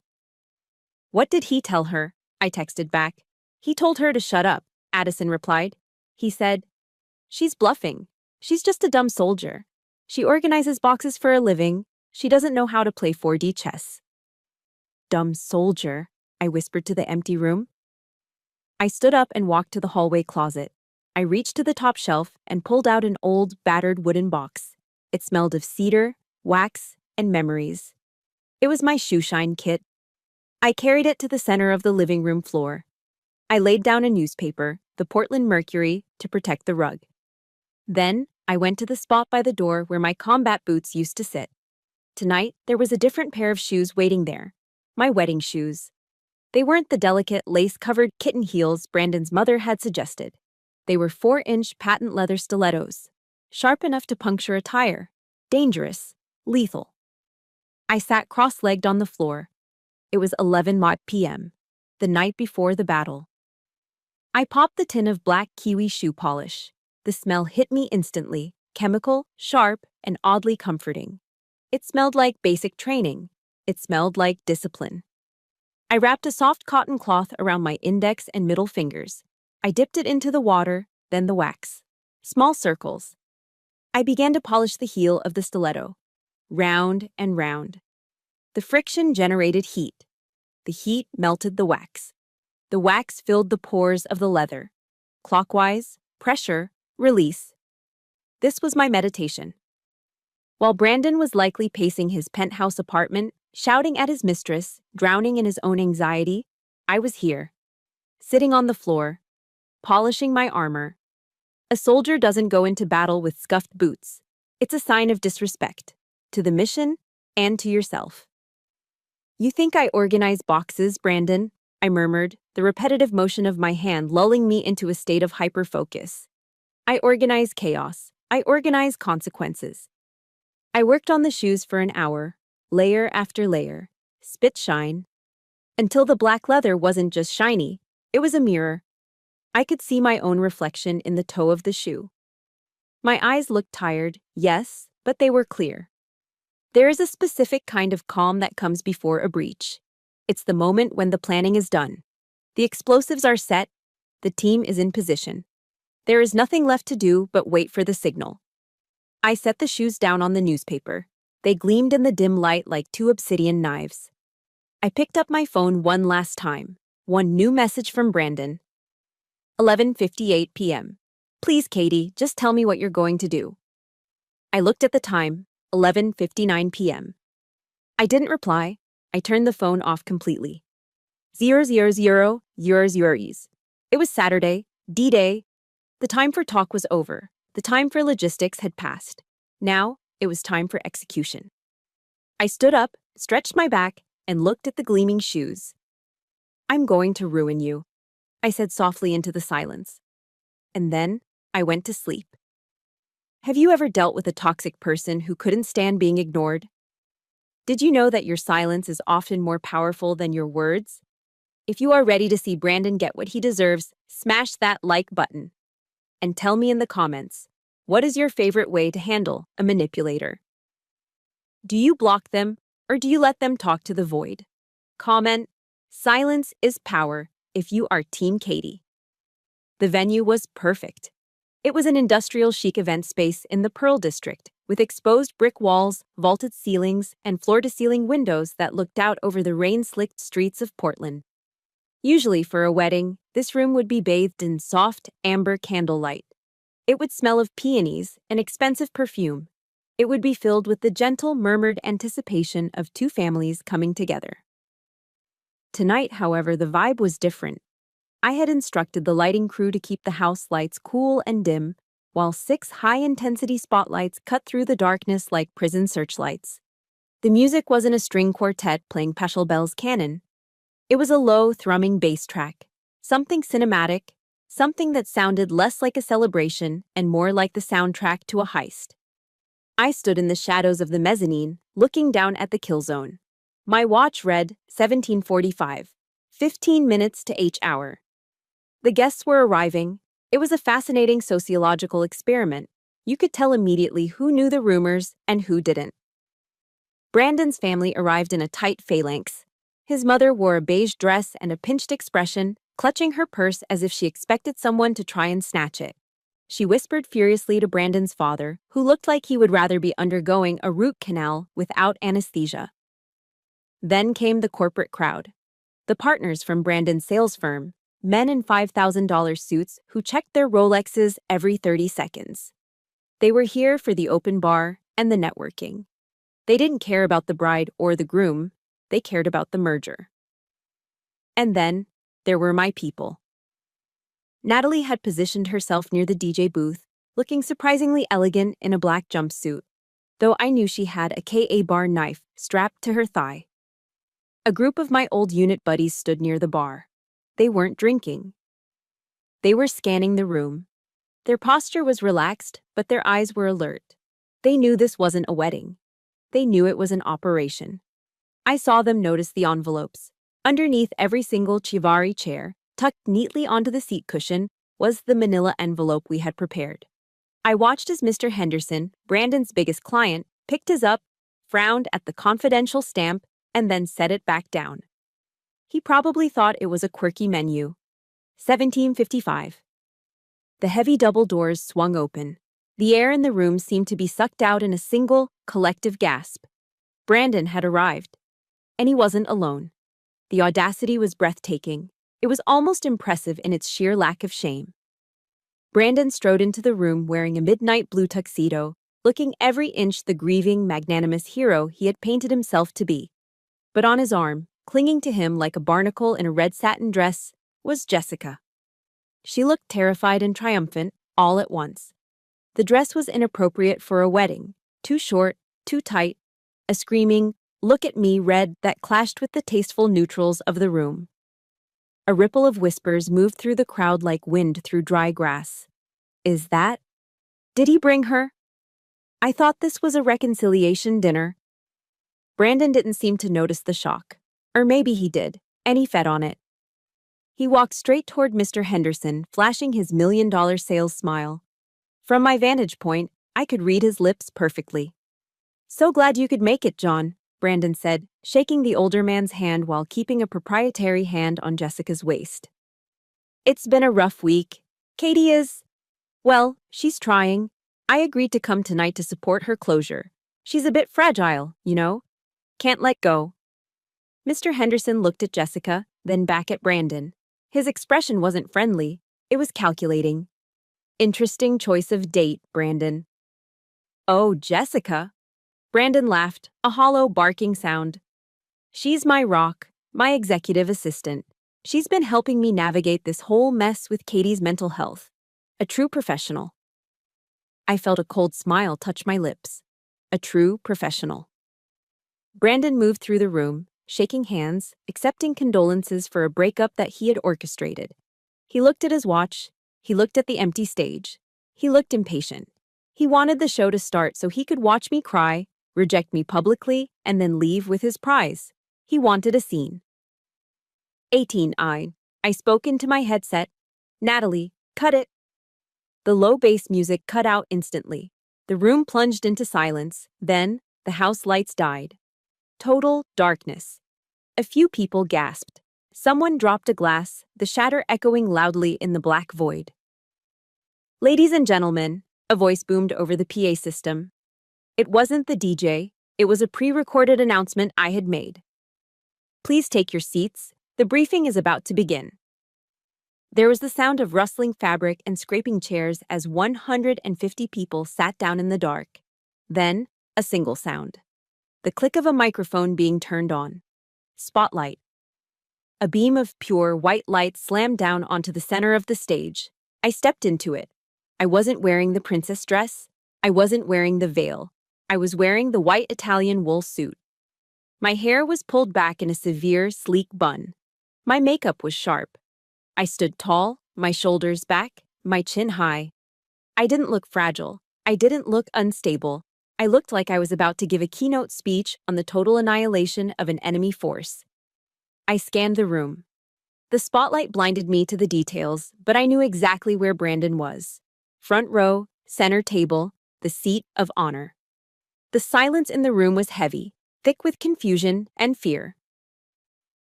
What did he tell her? I texted back. He told her to shut up, Addison replied. He said, she's bluffing. She's just a dumb soldier. She organizes boxes for a living. She doesn't know how to play 4D chess. Dumb soldier, I whispered to the empty room. I stood up and walked to the hallway closet. I reached to the top shelf and pulled out an old, battered wooden box. It smelled of cedar, wax, and memories. It was my shoe shine kit. I carried it to the center of the living room floor. I laid down a newspaper, the Portland Mercury, to protect the rug. Then, I went to the spot by the door where my combat boots used to sit. Tonight, there was a different pair of shoes waiting there. My wedding shoes. They weren't the delicate, lace-covered kitten heels Brandon's mother had suggested. They were 4-inch patent leather stilettos, sharp enough to puncture a tire, dangerous, lethal. I sat cross-legged on the floor. It was 11 p.m., the night before the battle. I popped the tin of black kiwi shoe polish. The smell hit me instantly, chemical, sharp, and oddly comforting. It smelled like basic training. It smelled like discipline. I wrapped a soft cotton cloth around my index and middle fingers. I dipped it into the water, then the wax. Small circles. I began to polish the heel of the stiletto. Round and round. The friction generated heat. The heat melted the wax. The wax filled the pores of the leather. Clockwise, pressure, release. This was my meditation. While Brandon was likely pacing his penthouse apartment, shouting at his mistress, drowning in his own anxiety, I was here, sitting on the floor, polishing my armor. A soldier doesn't go into battle with scuffed boots. It's a sign of disrespect to the mission and to yourself. You think I organize boxes, Brandon? I murmured, the repetitive motion of my hand lulling me into a state of hyperfocus. I organize chaos. I organize consequences. I worked on the shoes for an hour, layer after layer, spit shine, until the black leather wasn't just shiny, it was a mirror. I could see my own reflection in the toe of the shoe. My eyes looked tired, yes, but they were clear. There is a specific kind of calm that comes before a breach. It's the moment when the planning is done. The explosives are set, the team is in position. There is nothing left to do but wait for the signal. I set the shoes down on the newspaper. They gleamed in the dim light like two obsidian knives. I picked up my phone one last time. One new message from Brandon. 11:58 p.m. Please, Katie, just tell me what you're going to do. I looked at the time, 11:59 p.m. I didn't reply. I turned the phone off completely. 000 zeros. It was Saturday, D-Day. The time for talk was over. The time for logistics had passed. Now, it was time for execution. I stood up, stretched my back, and looked at the gleaming shoes. I'm going to ruin you, I said softly into the silence. And then, I went to sleep. Have you ever dealt with a toxic person who couldn't stand being ignored? Did you know that your silence is often more powerful than your words? If you are ready to see Brandon get what he deserves, smash that like button. And tell me in the comments, what is your favorite way to handle a manipulator? Do you block them, or do you let them talk to the void? Comment, silence is power if you are Team Katie. The venue was perfect. It was an industrial chic event space in the Pearl District, with exposed brick walls, vaulted ceilings, and floor-to-ceiling windows that looked out over the rain-slicked streets of Portland. Usually for a wedding, this room would be bathed in soft, amber candlelight. It would smell of peonies and expensive perfume. It would be filled with the gentle, murmured anticipation of two families coming together. Tonight, however, the vibe was different. I had instructed the lighting crew to keep the house lights cool and dim, while 6 high-intensity spotlights cut through the darkness like prison searchlights. The music wasn't a string quartet playing Pachelbel's canon. It was a low, thrumming bass track, something cinematic, something that sounded less like a celebration and more like the soundtrack to a heist. I stood in the shadows of the mezzanine, looking down at the kill zone. My watch read 17:45, 15 minutes to each hour. The guests were arriving. It was a fascinating sociological experiment. You could tell immediately who knew the rumors and who didn't. Brandon's family arrived in a tight phalanx. His mother wore a beige dress and a pinched expression, clutching her purse as if she expected someone to try and snatch it. She whispered furiously to Brandon's father, who looked like he would rather be undergoing a root canal without anesthesia. Then came the corporate crowd. The partners from Brandon's sales firm, men in $5,000 suits who checked their Rolexes every 30 seconds. They were here for the open bar and the networking. They didn't care about the bride or the groom. They cared about the merger. And then, there were my people. Natalie had positioned herself near the DJ booth, looking surprisingly elegant in a black jumpsuit, though I knew she had a Ka bar knife strapped to her thigh. A group of my old unit buddies stood near the bar. They weren't drinking. They were scanning the room. Their posture was relaxed, but their eyes were alert. They knew this wasn't a wedding. They knew it was an operation. I saw them notice the envelopes. Underneath every single Chivari chair, tucked neatly onto the seat cushion, was the manila envelope we had prepared. I watched as Mr. Henderson, Brandon's biggest client, picked his up, frowned at the confidential stamp, and then set it back down. He probably thought it was a quirky menu. 17:55. The heavy double doors swung open. The air in the room seemed to be sucked out in a single, collective gasp. Brandon had arrived. And he wasn't alone. The audacity was breathtaking. It was almost impressive in its sheer lack of shame. Brandon strode into the room wearing a midnight blue tuxedo, looking every inch the grieving, magnanimous hero he had painted himself to be. But on his arm, clinging to him like a barnacle in a red satin dress, was Jessica. She looked terrified and triumphant, all at once. The dress was inappropriate for a wedding, too short, too tight, a screaming, "Look at me" red that clashed with the tasteful neutrals of the room. A ripple of whispers moved through the crowd like wind through dry grass. Is that? Did he bring her? I thought this was a reconciliation dinner. Brandon didn't seem to notice the shock. Or maybe he did, and he fed on it. He walked straight toward Mr. Henderson, flashing his $1,000,000 sales smile. From my vantage point, I could read his lips perfectly. "So glad you could make it, John," Brandon said, shaking the older man's hand while keeping a proprietary hand on Jessica's waist. "It's been a rough week. Katie is... well, she's trying. I agreed to come tonight to support her closure. She's a bit fragile, you know. Can't let go." Mr. Henderson looked at Jessica, then back at Brandon. His expression wasn't friendly, it was calculating. "Interesting choice of date, Brandon." "Oh, Jessica." Brandon laughed, a hollow, barking sound. "She's my rock, my executive assistant. She's been helping me navigate this whole mess with Katie's mental health. A true professional." I felt a cold smile touch my lips. A true professional. Brandon moved through the room, shaking hands, accepting condolences for a breakup that he had orchestrated. He looked at his watch. He looked at the empty stage. He looked impatient. He wanted the show to start so he could watch me cry, reject me publicly, and then leave with his prize. He wanted a scene. 18 I spoke into my headset. "Natalie, cut it." The low bass music cut out instantly. The room plunged into silence. Then, the house lights died. Total darkness. A few people gasped. Someone dropped a glass, the shatter echoing loudly in the black void. "Ladies and gentlemen," a voice boomed over the PA system. It wasn't the DJ, it was a pre-recorded announcement I had made. "Please take your seats, the briefing is about to begin." There was the sound of rustling fabric and scraping chairs as 150 people sat down in the dark. Then, a single sound. The click of a microphone being turned on. Spotlight. A beam of pure white light slammed down onto the center of the stage. I stepped into it. I wasn't wearing the princess dress. I wasn't wearing the veil. I was wearing the white Italian wool suit. My hair was pulled back in a severe, sleek bun. My makeup was sharp. I stood tall, my shoulders back, my chin high. I didn't look fragile. I didn't look unstable. I looked like I was about to give a keynote speech on the total annihilation of an enemy force. I scanned the room. The spotlight blinded me to the details, but I knew exactly where Brandon was. Front row, center table, the seat of honor. The silence in the room was heavy, thick with confusion and fear.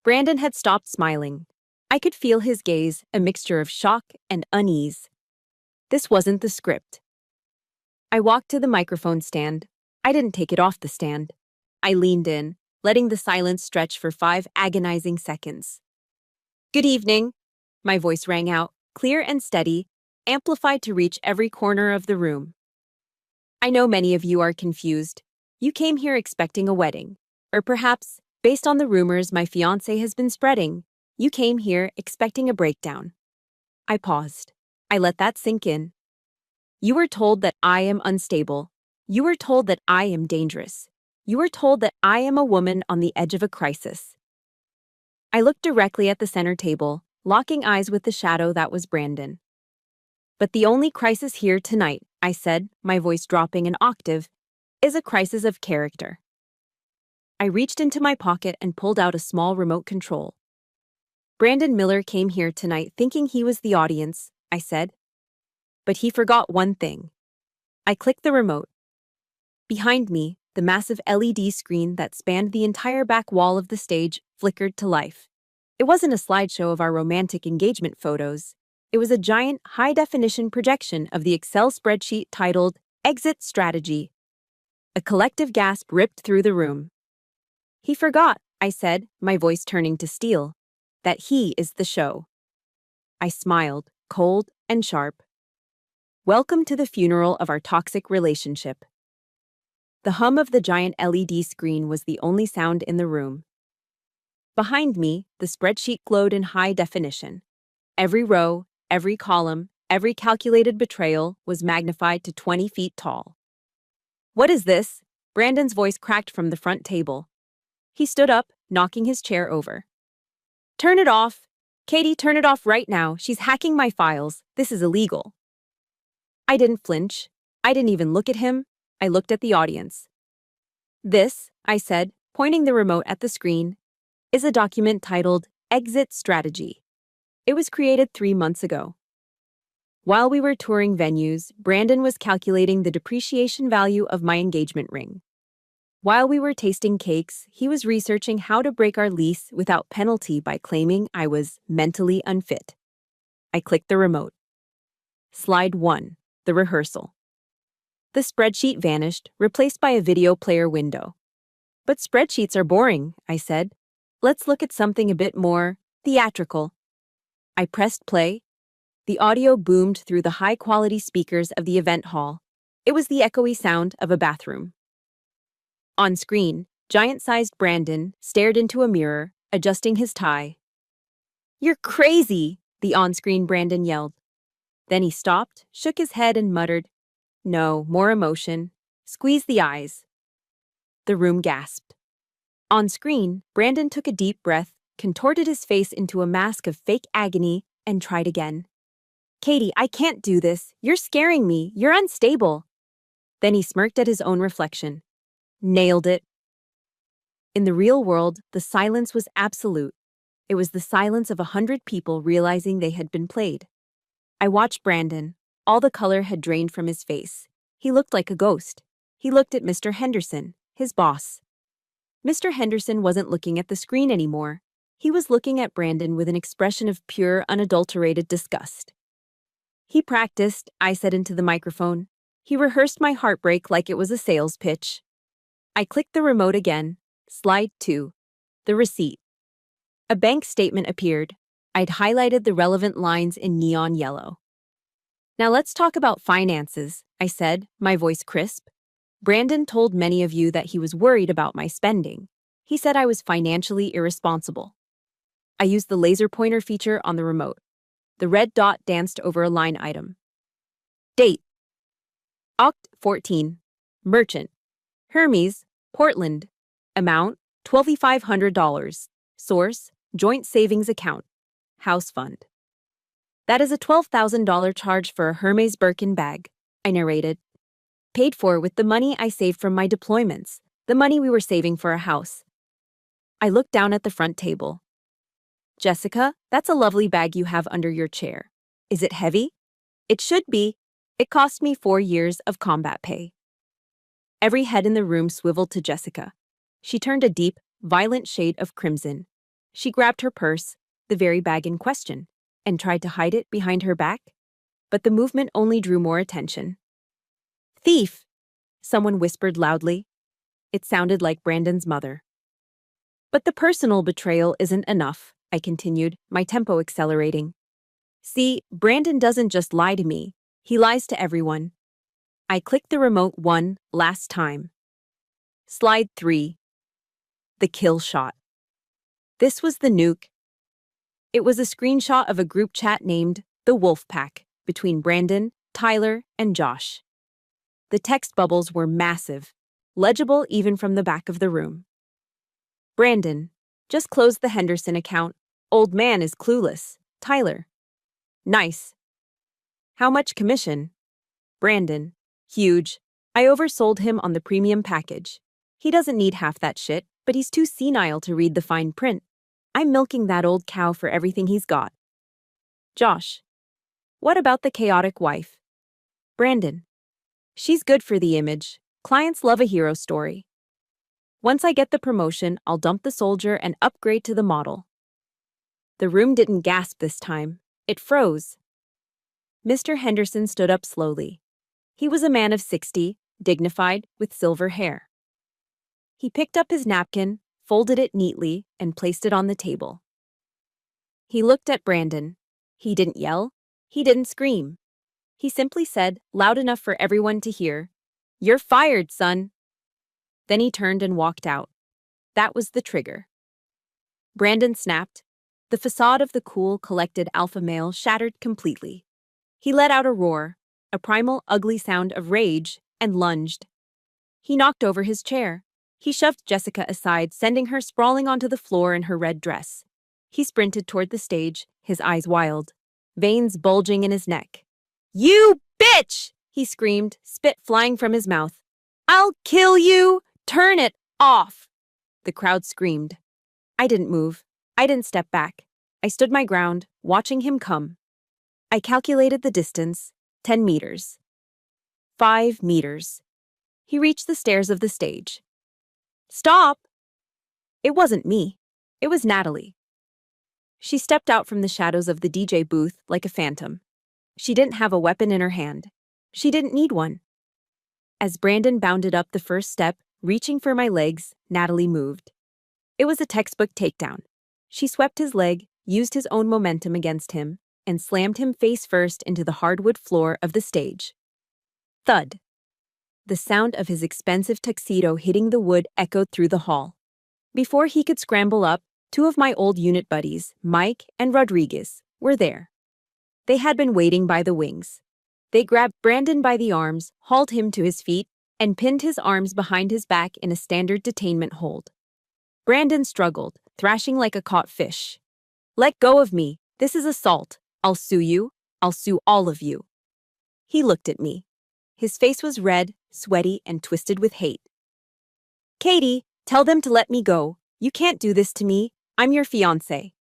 Brandon had stopped smiling. I could feel his gaze, a mixture of shock and unease. This wasn't the script. I walked to the microphone stand. I didn't take it off the stand. I leaned in, letting the silence stretch for 5 agonizing seconds. "Good evening," my voice rang out, clear and steady, amplified to reach every corner of the room. "I know many of you are confused. You came here expecting a wedding. Or perhaps, based on the rumors my fiancé has been spreading, you came here expecting a breakdown." I paused. I let that sink in. "You were told that I am unstable. You were told that I am dangerous. You were told that I am a woman on the edge of a crisis." I looked directly at the center table, locking eyes with the shadow that was Brandon. "But the only crisis here tonight," I said, my voice dropping an octave, "is a crisis of character." I reached into my pocket and pulled out a small remote control. "Brandon Miller came here tonight thinking he was the audience," I said. "But he forgot one thing." I clicked the remote. Behind me, the massive LED screen that spanned the entire back wall of the stage flickered to life. It wasn't a slideshow of our romantic engagement photos. It was a giant, high-definition projection of the Excel spreadsheet titled Exit Strategy. A collective gasp ripped through the room. "He forgot," I said, my voice turning to steel, "that he is the show." I smiled, cold and sharp. "Welcome to the funeral of our toxic relationship." The hum of the giant LED screen was the only sound in the room. Behind me, the spreadsheet glowed in high definition. Every row, Every column, every calculated betrayal was magnified to 20 feet tall. "What is this?" Brandon's voice cracked from the front table. He stood up, knocking his chair over. "Turn it off! Katie, turn it off right now. She's hacking my files. This is illegal." I didn't flinch. I didn't even look at him. I looked at the audience. "This," I said, pointing the remote at the screen, "is a document titled Exit Strategy. It was created 3 months ago. While we were touring venues, Brandon was calculating the depreciation value of my engagement ring. While we were tasting cakes, he was researching how to break our lease without penalty by claiming I was mentally unfit." I clicked the remote. Slide 1, the rehearsal. The spreadsheet vanished, replaced by a video player window. "But spreadsheets are boring," I said. "Let's look at something a bit more theatrical." I pressed play. The audio boomed through the high-quality speakers of the event hall. It was the echoey sound of a bathroom. On screen, giant-sized Brandon stared into a mirror, adjusting his tie. "You're crazy!" the on-screen Brandon yelled. Then he stopped, shook his head, and muttered, "No, more emotion. Squeeze the eyes." The room gasped. On screen, Brandon took a deep breath, contorted his face into a mask of fake agony, and tried again. "Katie, I can't do this. You're scaring me. You're unstable." Then he smirked at his own reflection. Nailed it. In the real world, the silence was absolute. It was the silence of 100 people realizing they had been played. I watched Brandon. All the color had drained from his face. He looked like a ghost. He looked at Mr. Henderson, his boss. Mr. Henderson wasn't looking at the screen anymore. He was looking at Brandon with an expression of pure, unadulterated disgust. "He practiced," I said into the microphone. "He rehearsed my heartbreak like it was a sales pitch." I clicked the remote again. Slide 2. The receipt. A bank statement appeared. I'd highlighted the relevant lines in neon yellow. "Now let's talk about finances," I said, my voice crisp. "Brandon told many of you that he was worried about my spending. He said I was financially irresponsible." I used the laser pointer feature on the remote. The red dot danced over a line item. Date: Oct. 14. Merchant: Hermes, Portland. Amount: $2,500. Source: Joint Savings Account. House Fund. "That is a $12,000 charge for a Hermes Birkin bag," I narrated. "Paid for with the money I saved from my deployments, the money we were saving for a house." I looked down at the front table. "Jessica, that's a lovely bag you have under your chair. Is it heavy?" "It should be. It cost me 4 years of combat pay." Every head in the room swiveled to Jessica. She turned a deep, violent shade of crimson. She grabbed her purse, the very bag in question, and tried to hide it behind her back. But the movement only drew more attention. "Thief!" someone whispered loudly. It sounded like Brandon's mother. "But the personal betrayal isn't enough," I continued, my tempo accelerating. "See, Brandon doesn't just lie to me. He lies to everyone." I clicked the remote one last time. Slide 3. The kill shot. This was the nuke. It was a screenshot of a group chat named The Wolf Pack between Brandon, Tyler, and Josh. The text bubbles were massive, legible even from the back of the room. Brandon: "Just closed the Henderson account. Old man is clueless. Tyler: Nice. How much commission?" Brandon: "Huge. I oversold him on the premium package. He doesn't need half that shit, but he's too senile to read the fine print. I'm milking that old cow for everything he's got." Josh: "What about the chaotic wife?" Brandon: "She's good for the image. Clients love a hero story. Once I get the promotion, I'll dump the soldier and upgrade to the model." The room didn't gasp this time. It froze. Mr. Henderson stood up slowly. He was a man of 60, dignified, with silver hair. He picked up his napkin, folded it neatly, and placed it on the table. He looked at Brandon. He didn't yell. He didn't scream. He simply said, loud enough for everyone to hear, "You're fired, son." Then he turned and walked out. That was the trigger. Brandon snapped, The facade of the cool, collected alpha male shattered completely. He let out a roar, a primal, ugly sound of rage, and lunged. He knocked over his chair. He shoved Jessica aside, sending her sprawling onto the floor in her red dress. He sprinted toward the stage, his eyes wild, veins bulging in his neck. "You bitch!" he screamed, spit flying from his mouth. "I'll kill you! Turn it off!" The crowd screamed. I didn't move. I didn't step back. I stood my ground, watching him come. I calculated the distance, 10 meters. 5 meters. He reached the stairs of the stage. "Stop!" It wasn't me. It was Natalie. She stepped out from the shadows of the DJ booth like a phantom. She didn't have a weapon in her hand. She didn't need one. As Brandon bounded up the first step, reaching for my legs, Natalie moved. It was a textbook takedown. She swept his leg, used his own momentum against him, and slammed him face first into the hardwood floor of the stage. Thud. The sound of his expensive tuxedo hitting the wood echoed through the hall. Before he could scramble up, two of my old unit buddies, Mike and Rodriguez, were there. They had been waiting by the wings. They grabbed Brandon by the arms, hauled him to his feet, and pinned his arms behind his back in a standard detainment hold. Brandon struggled, thrashing like a caught fish. "Let go of me. This is assault. I'll sue you. I'll sue all of you." He looked at me. His face was red, sweaty, and twisted with hate. "Katie, tell them to let me go. You can't do this to me. I'm your fiancé."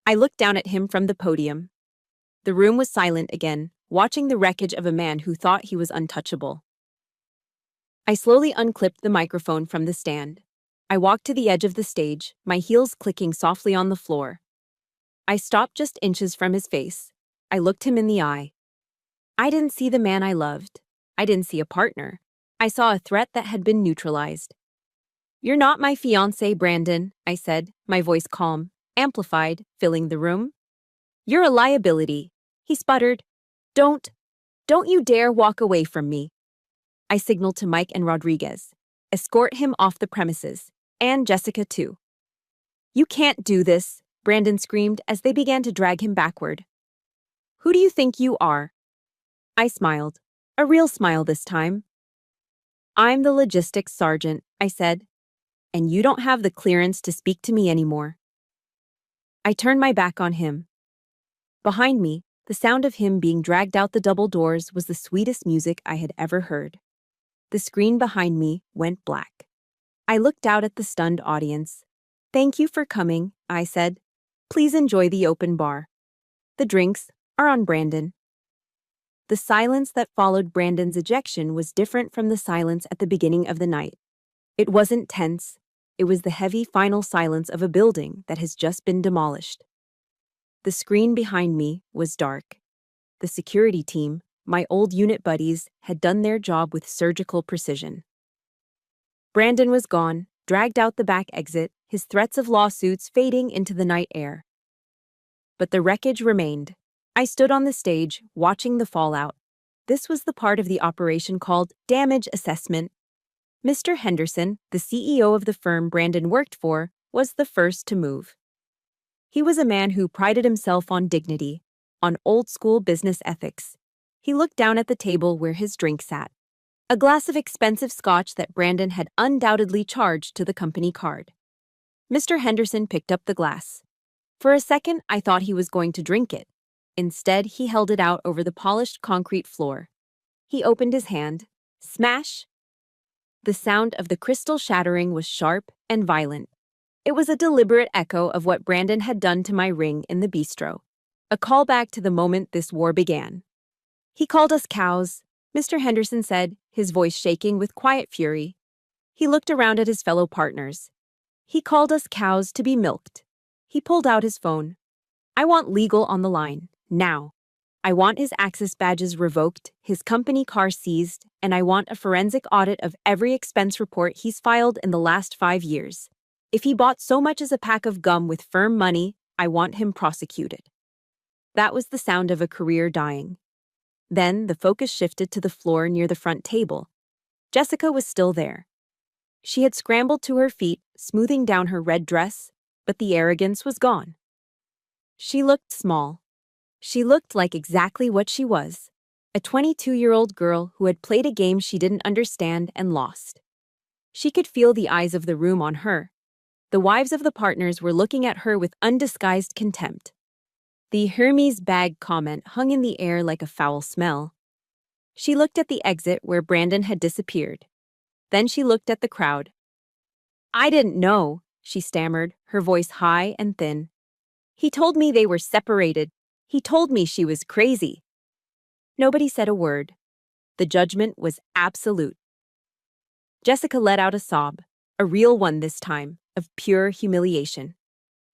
I looked down at him from the podium. The room was silent again, watching the wreckage of a man who thought he was untouchable. I slowly unclipped the microphone from the stand. I walked to the edge of the stage, my heels clicking softly on the floor. I stopped just inches from his face. I looked him in the eye. I didn't see the man I loved. I didn't see a partner. I saw a threat that had been neutralized. "You're not my fiancé, Brandon," I said, my voice calm, amplified, filling the room. "You're a liability," he sputtered. Don't you dare walk away from me." I signaled to Mike and Rodriguez. "Escort him off the premises, and Jessica too." "You can't do this," Brandon screamed as they began to drag him backward. "Who do you think you are?" I smiled, a real smile this time. "I'm the logistics sergeant," I said, "and you don't have the clearance to speak to me anymore." I turned my back on him. Behind me, the sound of him being dragged out the double doors was the sweetest music I had ever heard. The screen behind me went black. I looked out at the stunned audience. "Thank you for coming," I said. "Please enjoy the open bar. The drinks are on Brandon." The silence that followed Brandon's ejection was different from the silence at the beginning of the night. It wasn't tense. It was the heavy final silence of a building that has just been demolished. The screen behind me was dark. The security team, my old unit buddies, had done their job with surgical precision. Brandon was gone, dragged out the back exit, his threats of lawsuits fading into the night air. But the wreckage remained. I stood on the stage, watching the fallout. This was the part of the operation called damage assessment. Mr. Henderson, the CEO of the firm Brandon worked for, was the first to move. He was a man who prided himself on dignity, on old-school business ethics. He looked down at the table where his drink sat, a glass of expensive scotch that Brandon had undoubtedly charged to the company card. Mr. Henderson picked up the glass. For a second, I thought he was going to drink it. Instead, he held it out over the polished concrete floor. He opened his hand. Smash! The sound of the crystal shattering was sharp and violent. It was a deliberate echo of what Brandon had done to my ring in the bistro, a callback to the moment this war began. "He called us cows," Mr. Henderson said, his voice shaking with quiet fury. He looked around at his fellow partners. "He called us cows to be milked." He pulled out his phone. "I want legal on the line, now. I want his access badges revoked, his company car seized, and I want a forensic audit of every expense report he's filed in the last 5 years. If he bought so much as a pack of gum with firm money, I want him prosecuted." That was the sound of a career dying. Then the focus shifted to the floor near the front table. Jessica was still there. She had scrambled to her feet, smoothing down her red dress, but the arrogance was gone. She looked small. She looked like exactly what she was. A 22-year-old girl who had played a game she didn't understand and lost. She could feel the eyes of the room on her. The wives of the partners were looking at her with undisguised contempt. The Hermes bag comment hung in the air like a foul smell. She looked at the exit where Brandon had disappeared. Then she looked at the crowd. "I didn't know," she stammered, her voice high and thin. "He told me they were separated. He told me she was crazy." Nobody said a word. The judgment was absolute. Jessica let out a sob, a real one this time, of pure humiliation.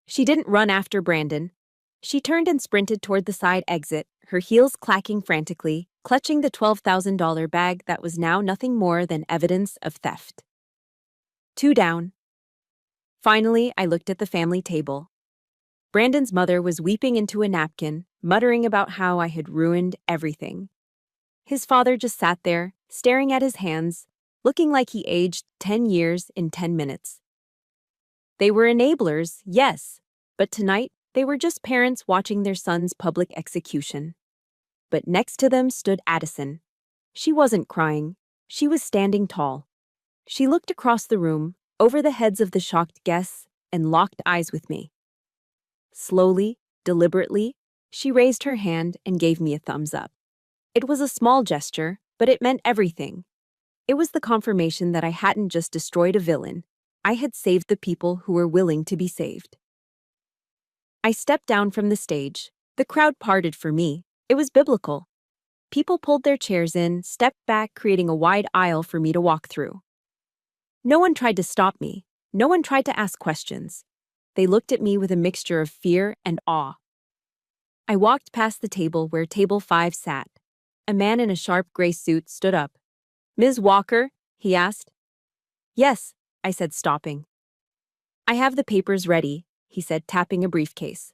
She didn't run after Brandon. She turned and sprinted toward the side exit, her heels clacking frantically, clutching the $12,000 bag that was now nothing more than evidence of theft. 2 down. Finally, I looked at the family table. Brandon's mother was weeping into a napkin, muttering about how I had ruined everything. His father just sat there, staring at his hands, looking like he aged 10 years in 10 minutes. They were enablers, yes, but tonight they were just parents watching their son's public execution. But next to them stood Addison. She wasn't crying. She was standing tall. She looked across the room, over the heads of the shocked guests, and locked eyes with me. Slowly, deliberately, she raised her hand and gave me a thumbs up. It was a small gesture, but it meant everything. It was the confirmation that I hadn't just destroyed a villain. I had saved the people who were willing to be saved. I stepped down from the stage. The crowd parted for me. It was biblical. People pulled their chairs in, stepped back, creating a wide aisle for me to walk through. No one tried to stop me. No one tried to ask questions. They looked at me with a mixture of fear and awe. I walked past the table where table 5 sat. A man in a sharp gray suit stood up. "Ms. Walker?" he asked. "Yes," I said, stopping. "I have the papers ready," he said, tapping a briefcase.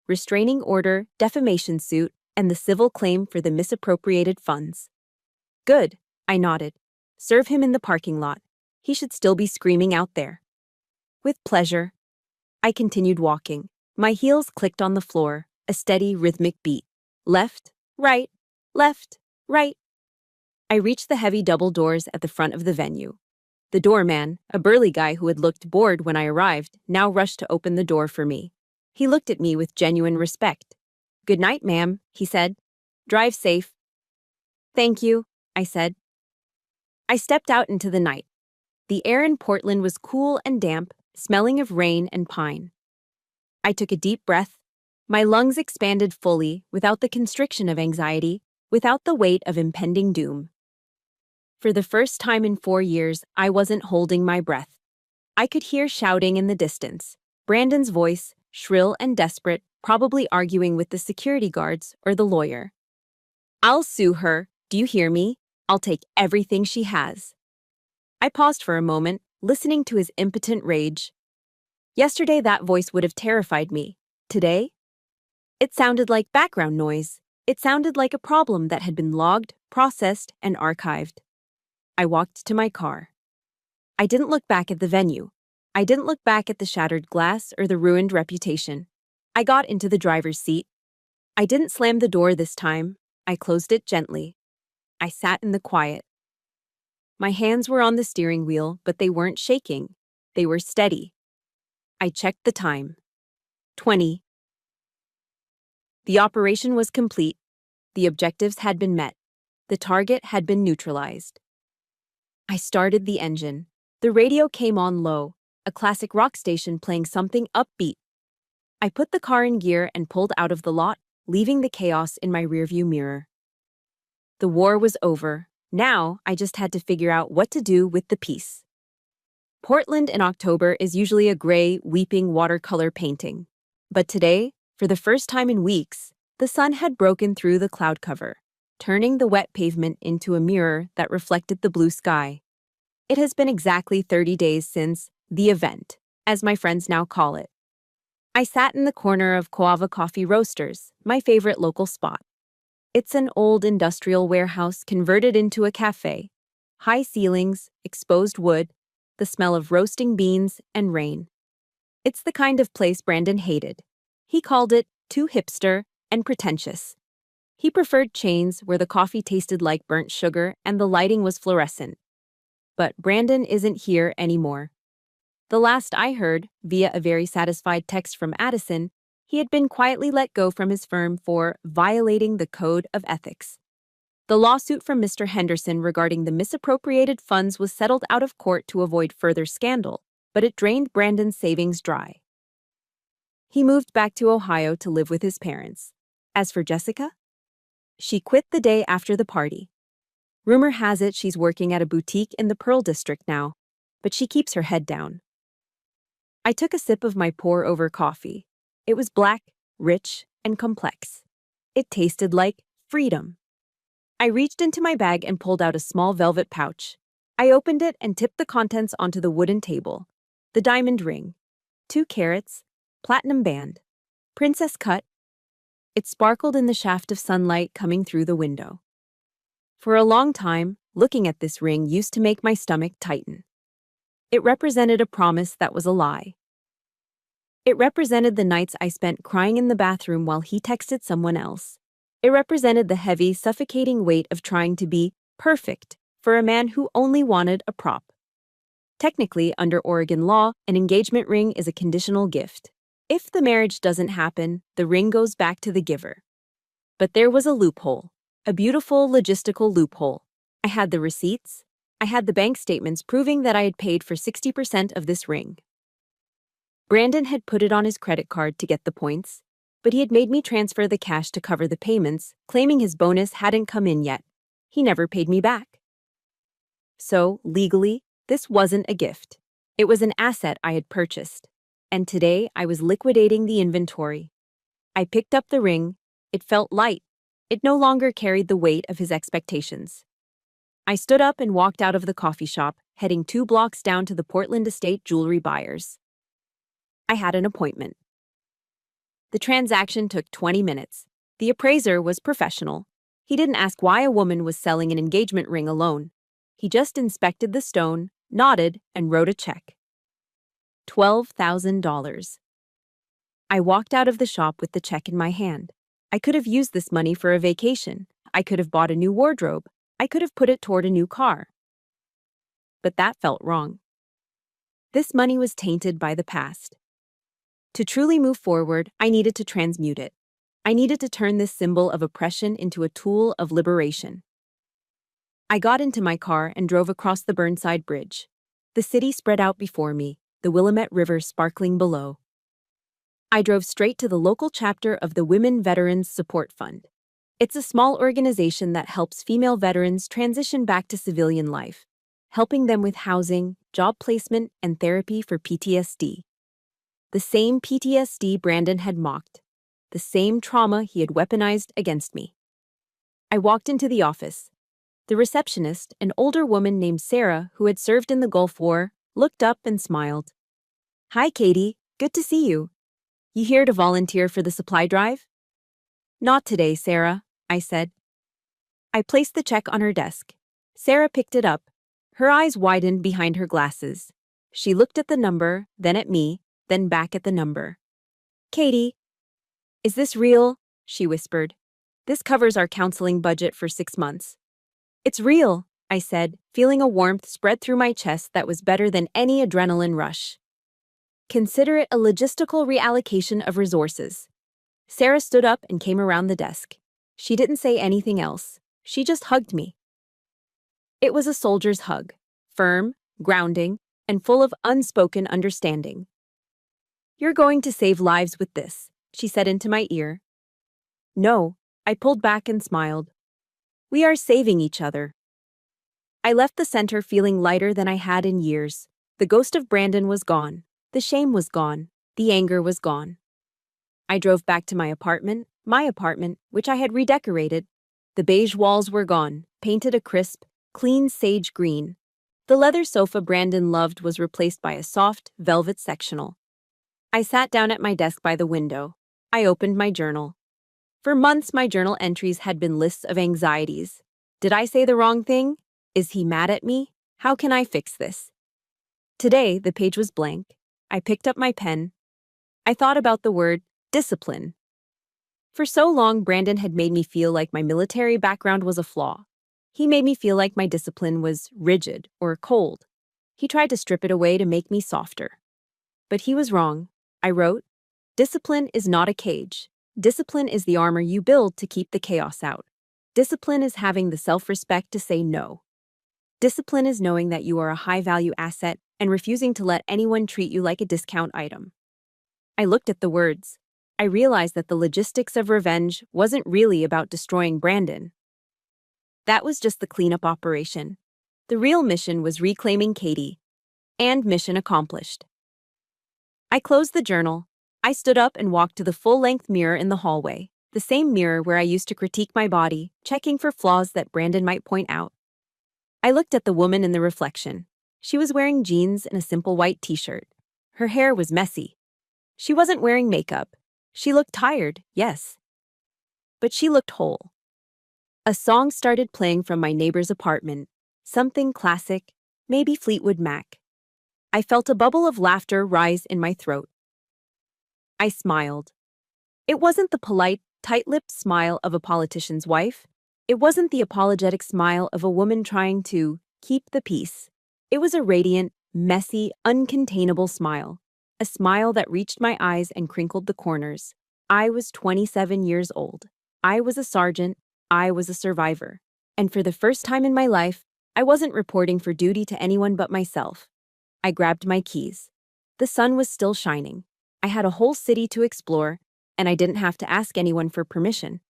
"Restraining order, defamation suit, and the civil claim for the misappropriated funds." "Good," I nodded. "Serve him in the parking lot. He should still be screaming out there." "With pleasure." I continued walking. My heels clicked on the floor, a steady, rhythmic beat. Left, right, left, right. I reached the heavy double doors at the front of the venue. The doorman, a burly guy who had looked bored when I arrived, now rushed to open the door for me. He looked at me with genuine respect. "Good night, ma'am," he said. "Drive safe." "Thank you," I said. I stepped out into the night. The air in Portland was cool and damp, smelling of rain and pine. I took a deep breath. My lungs expanded fully, without the constriction of anxiety, without the weight of impending doom. For the first time in 4 years, I wasn't holding my breath. I could hear shouting in the distance. Brandon's voice, shrill and desperate, probably arguing with the security guards or the lawyer. "I'll sue her, do you hear me? I'll take everything she has." I paused for a moment, listening to his impotent rage. Yesterday that voice would have terrified me. Today? It sounded like background noise. It sounded like a problem that had been logged, processed, and archived. I walked to my car. I didn't look back at the venue. I didn't look back at the shattered glass or the ruined reputation. I got into the driver's seat. I didn't slam the door this time. I closed it gently. I sat in the quiet. My hands were on the steering wheel, but they weren't shaking. They were steady. I checked the time. 20. The operation was complete. The objectives had been met. The target had been neutralized. I started the engine. The radio came on low, a classic rock station playing something upbeat. I put the car in gear and pulled out of the lot, leaving the chaos in my rearview mirror. The war was over. Now, I just had to figure out what to do with the piece. Portland in October is usually a gray, weeping watercolor painting. But today, for the first time in weeks, the sun had broken through the cloud cover, turning the wet pavement into a mirror that reflected the blue sky. It has been exactly 30 days since the event, as my friends now call it. I sat in the corner of Coava Coffee Roasters, my favorite local spot. It's an old industrial warehouse converted into a cafe. High ceilings, exposed wood, the smell of roasting beans and rain. It's the kind of place Brandon hated. He called it too hipster, and pretentious. He preferred chains where the coffee tasted like burnt sugar and the lighting was fluorescent. But Brandon isn't here anymore. The last I heard, via a very satisfied text from Addison, he had been quietly let go from his firm for violating the code of ethics. The lawsuit from Mr. Henderson regarding the misappropriated funds was settled out of court to avoid further scandal, but it drained Brandon's savings dry. He moved back to Ohio to live with his parents. As for Jessica, she quit the day after the party. Rumor has it she's working at a boutique in the Pearl District now, but she keeps her head down. I took a sip of my pour-over coffee. It was black, rich, and complex. It tasted like freedom. I reached into my bag and pulled out a small velvet pouch. I opened it and tipped the contents onto the wooden table. The diamond ring, 2 carats, platinum band, princess cut. It sparkled in the shaft of sunlight coming through the window. For a long time, looking at this ring used to make my stomach tighten. It represented a promise that was a lie. It represented the nights I spent crying in the bathroom while he texted someone else. It represented the heavy, suffocating weight of trying to be perfect for a man who only wanted a prop. Technically, under Oregon law, an engagement ring is a conditional gift. If the marriage doesn't happen, the ring goes back to the giver. But there was a loophole, a beautiful logistical loophole. I had the receipts. I had the bank statements proving that I had paid for 60% of this ring. Brandon had put it on his credit card to get the points, but he had made me transfer the cash to cover the payments, claiming his bonus hadn't come in yet. He never paid me back. So, legally, this wasn't a gift. It was an asset I had purchased. And today, I was liquidating the inventory. I picked up the ring. It felt light. It no longer carried the weight of his expectations. I stood up and walked out of the coffee shop, heading 2 blocks down to the Portland Estate jewelry buyers. I had an appointment. The transaction took 20 minutes. The appraiser was professional. He didn't ask why a woman was selling an engagement ring alone. He just inspected the stone, nodded, and wrote a check. $12,000. I walked out of the shop with the check in my hand. I could have used this money for a vacation. I could have bought a new wardrobe. I could have put it toward a new car. But that felt wrong. This money was tainted by the past. To truly move forward, I needed to transmute it. I needed to turn this symbol of oppression into a tool of liberation. I got into my car and drove across the Burnside Bridge. The city spread out before me, the Willamette River sparkling below. I drove straight to the local chapter of the Women Veterans Support Fund. It's a small organization that helps female veterans transition back to civilian life, helping them with housing, job placement, and therapy for PTSD. The same PTSD Brandon had mocked, the same trauma he had weaponized against me. I walked into the office. The receptionist, an older woman named Sarah who had served in the Gulf War, looked up and smiled. "Hi, Katie. Good to see you. You here to volunteer for the supply drive?" "Not today, Sarah," I said. I placed the check on her desk. Sarah picked it up. Her eyes widened behind her glasses. She looked at the number, then at me, then back at the number. "Katie, is this real?" she whispered. "This covers our counseling budget for 6 months." "It's real," I said, feeling a warmth spread through my chest that was better than any adrenaline rush. "Consider it a logistical reallocation of resources." Sarah stood up and came around the desk. She didn't say anything else. She just hugged me. It was a soldier's hug, firm, grounding, and full of unspoken understanding. "You're going to save lives with this," she said into my ear. "No," I pulled back and smiled. "We are saving each other." I left the center feeling lighter than I had in years. The ghost of Brandon was gone. The shame was gone. The anger was gone. I drove back to my apartment, which I had redecorated. The beige walls were gone, painted a crisp, clean sage green. The leather sofa Brandon loved was replaced by a soft, velvet sectional. I sat down at my desk by the window. I opened my journal. For months, my journal entries had been lists of anxieties. Did I say the wrong thing? Is he mad at me? How can I fix this? Today, the page was blank. I picked up my pen. I thought about the word discipline. For so long, Brandon had made me feel like my military background was a flaw. He made me feel like my discipline was rigid or cold. He tried to strip it away to make me softer. But he was wrong. I wrote, "Discipline is not a cage. Discipline is the armor you build to keep the chaos out. Discipline is having the self-respect to say no. Discipline is knowing that you are a high-value asset and refusing to let anyone treat you like a discount item." I looked at the words. I realized that the logistics of revenge wasn't really about destroying Brandon. That was just the cleanup operation. The real mission was reclaiming Katie. And mission accomplished. I closed the journal. I stood up and walked to the full-length mirror in the hallway, the same mirror where I used to critique my body, checking for flaws that Brandon might point out. I looked at the woman in the reflection. She was wearing jeans and a simple white t-shirt. Her hair was messy. She wasn't wearing makeup. She looked tired, yes. But she looked whole. A song started playing from my neighbor's apartment. Something classic, maybe Fleetwood Mac. I felt a bubble of laughter rise in my throat. I smiled. It wasn't the polite, tight-lipped smile of a politician's wife. It wasn't the apologetic smile of a woman trying to keep the peace. It was a radiant, messy, uncontainable smile. A smile that reached my eyes and crinkled the corners. I was 27 years old. I was a sergeant. I was a survivor. And for the first time in my life, I wasn't reporting for duty to anyone but myself. I grabbed my keys. The sun was still shining. I had a whole city to explore, and I didn't have to ask anyone for permission.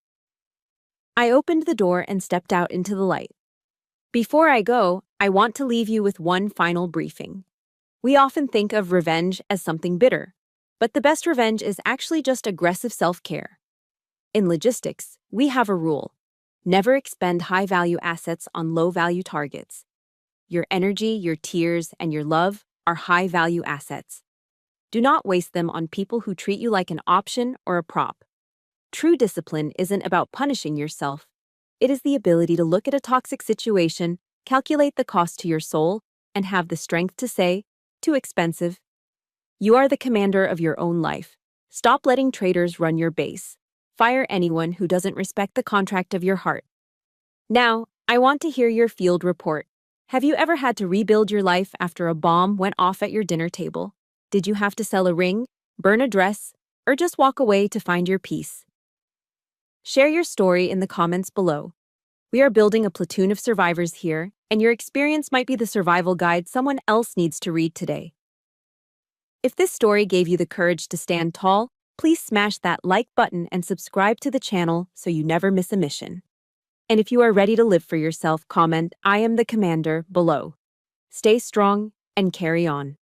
I opened the door and stepped out into the light. Before I go, I want to leave you with one final briefing. We often think of revenge as something bitter, but the best revenge is actually just aggressive self-care. In logistics, we have a rule: never expend high-value assets on low-value targets. Your energy, your tears, and your love are high-value assets. Do not waste them on people who treat you like an option or a prop. True discipline isn't about punishing yourself. It is the ability to look at a toxic situation, calculate the cost to your soul, and have the strength to say, "Too expensive." You are the commander of your own life. Stop letting traitors run your base. Fire anyone who doesn't respect the contract of your heart. Now, I want to hear your field report. Have you ever had to rebuild your life after a bomb went off at your dinner table? Did you have to sell a ring, burn a dress, or just walk away to find your peace? Share your story in the comments below. We are building a platoon of survivors here, and your experience might be the survival guide someone else needs to read today. If this story gave you the courage to stand tall, please smash that like button and subscribe to the channel so you never miss a mission. And if you are ready to live for yourself, comment "I am the commander" below. Stay strong and carry on.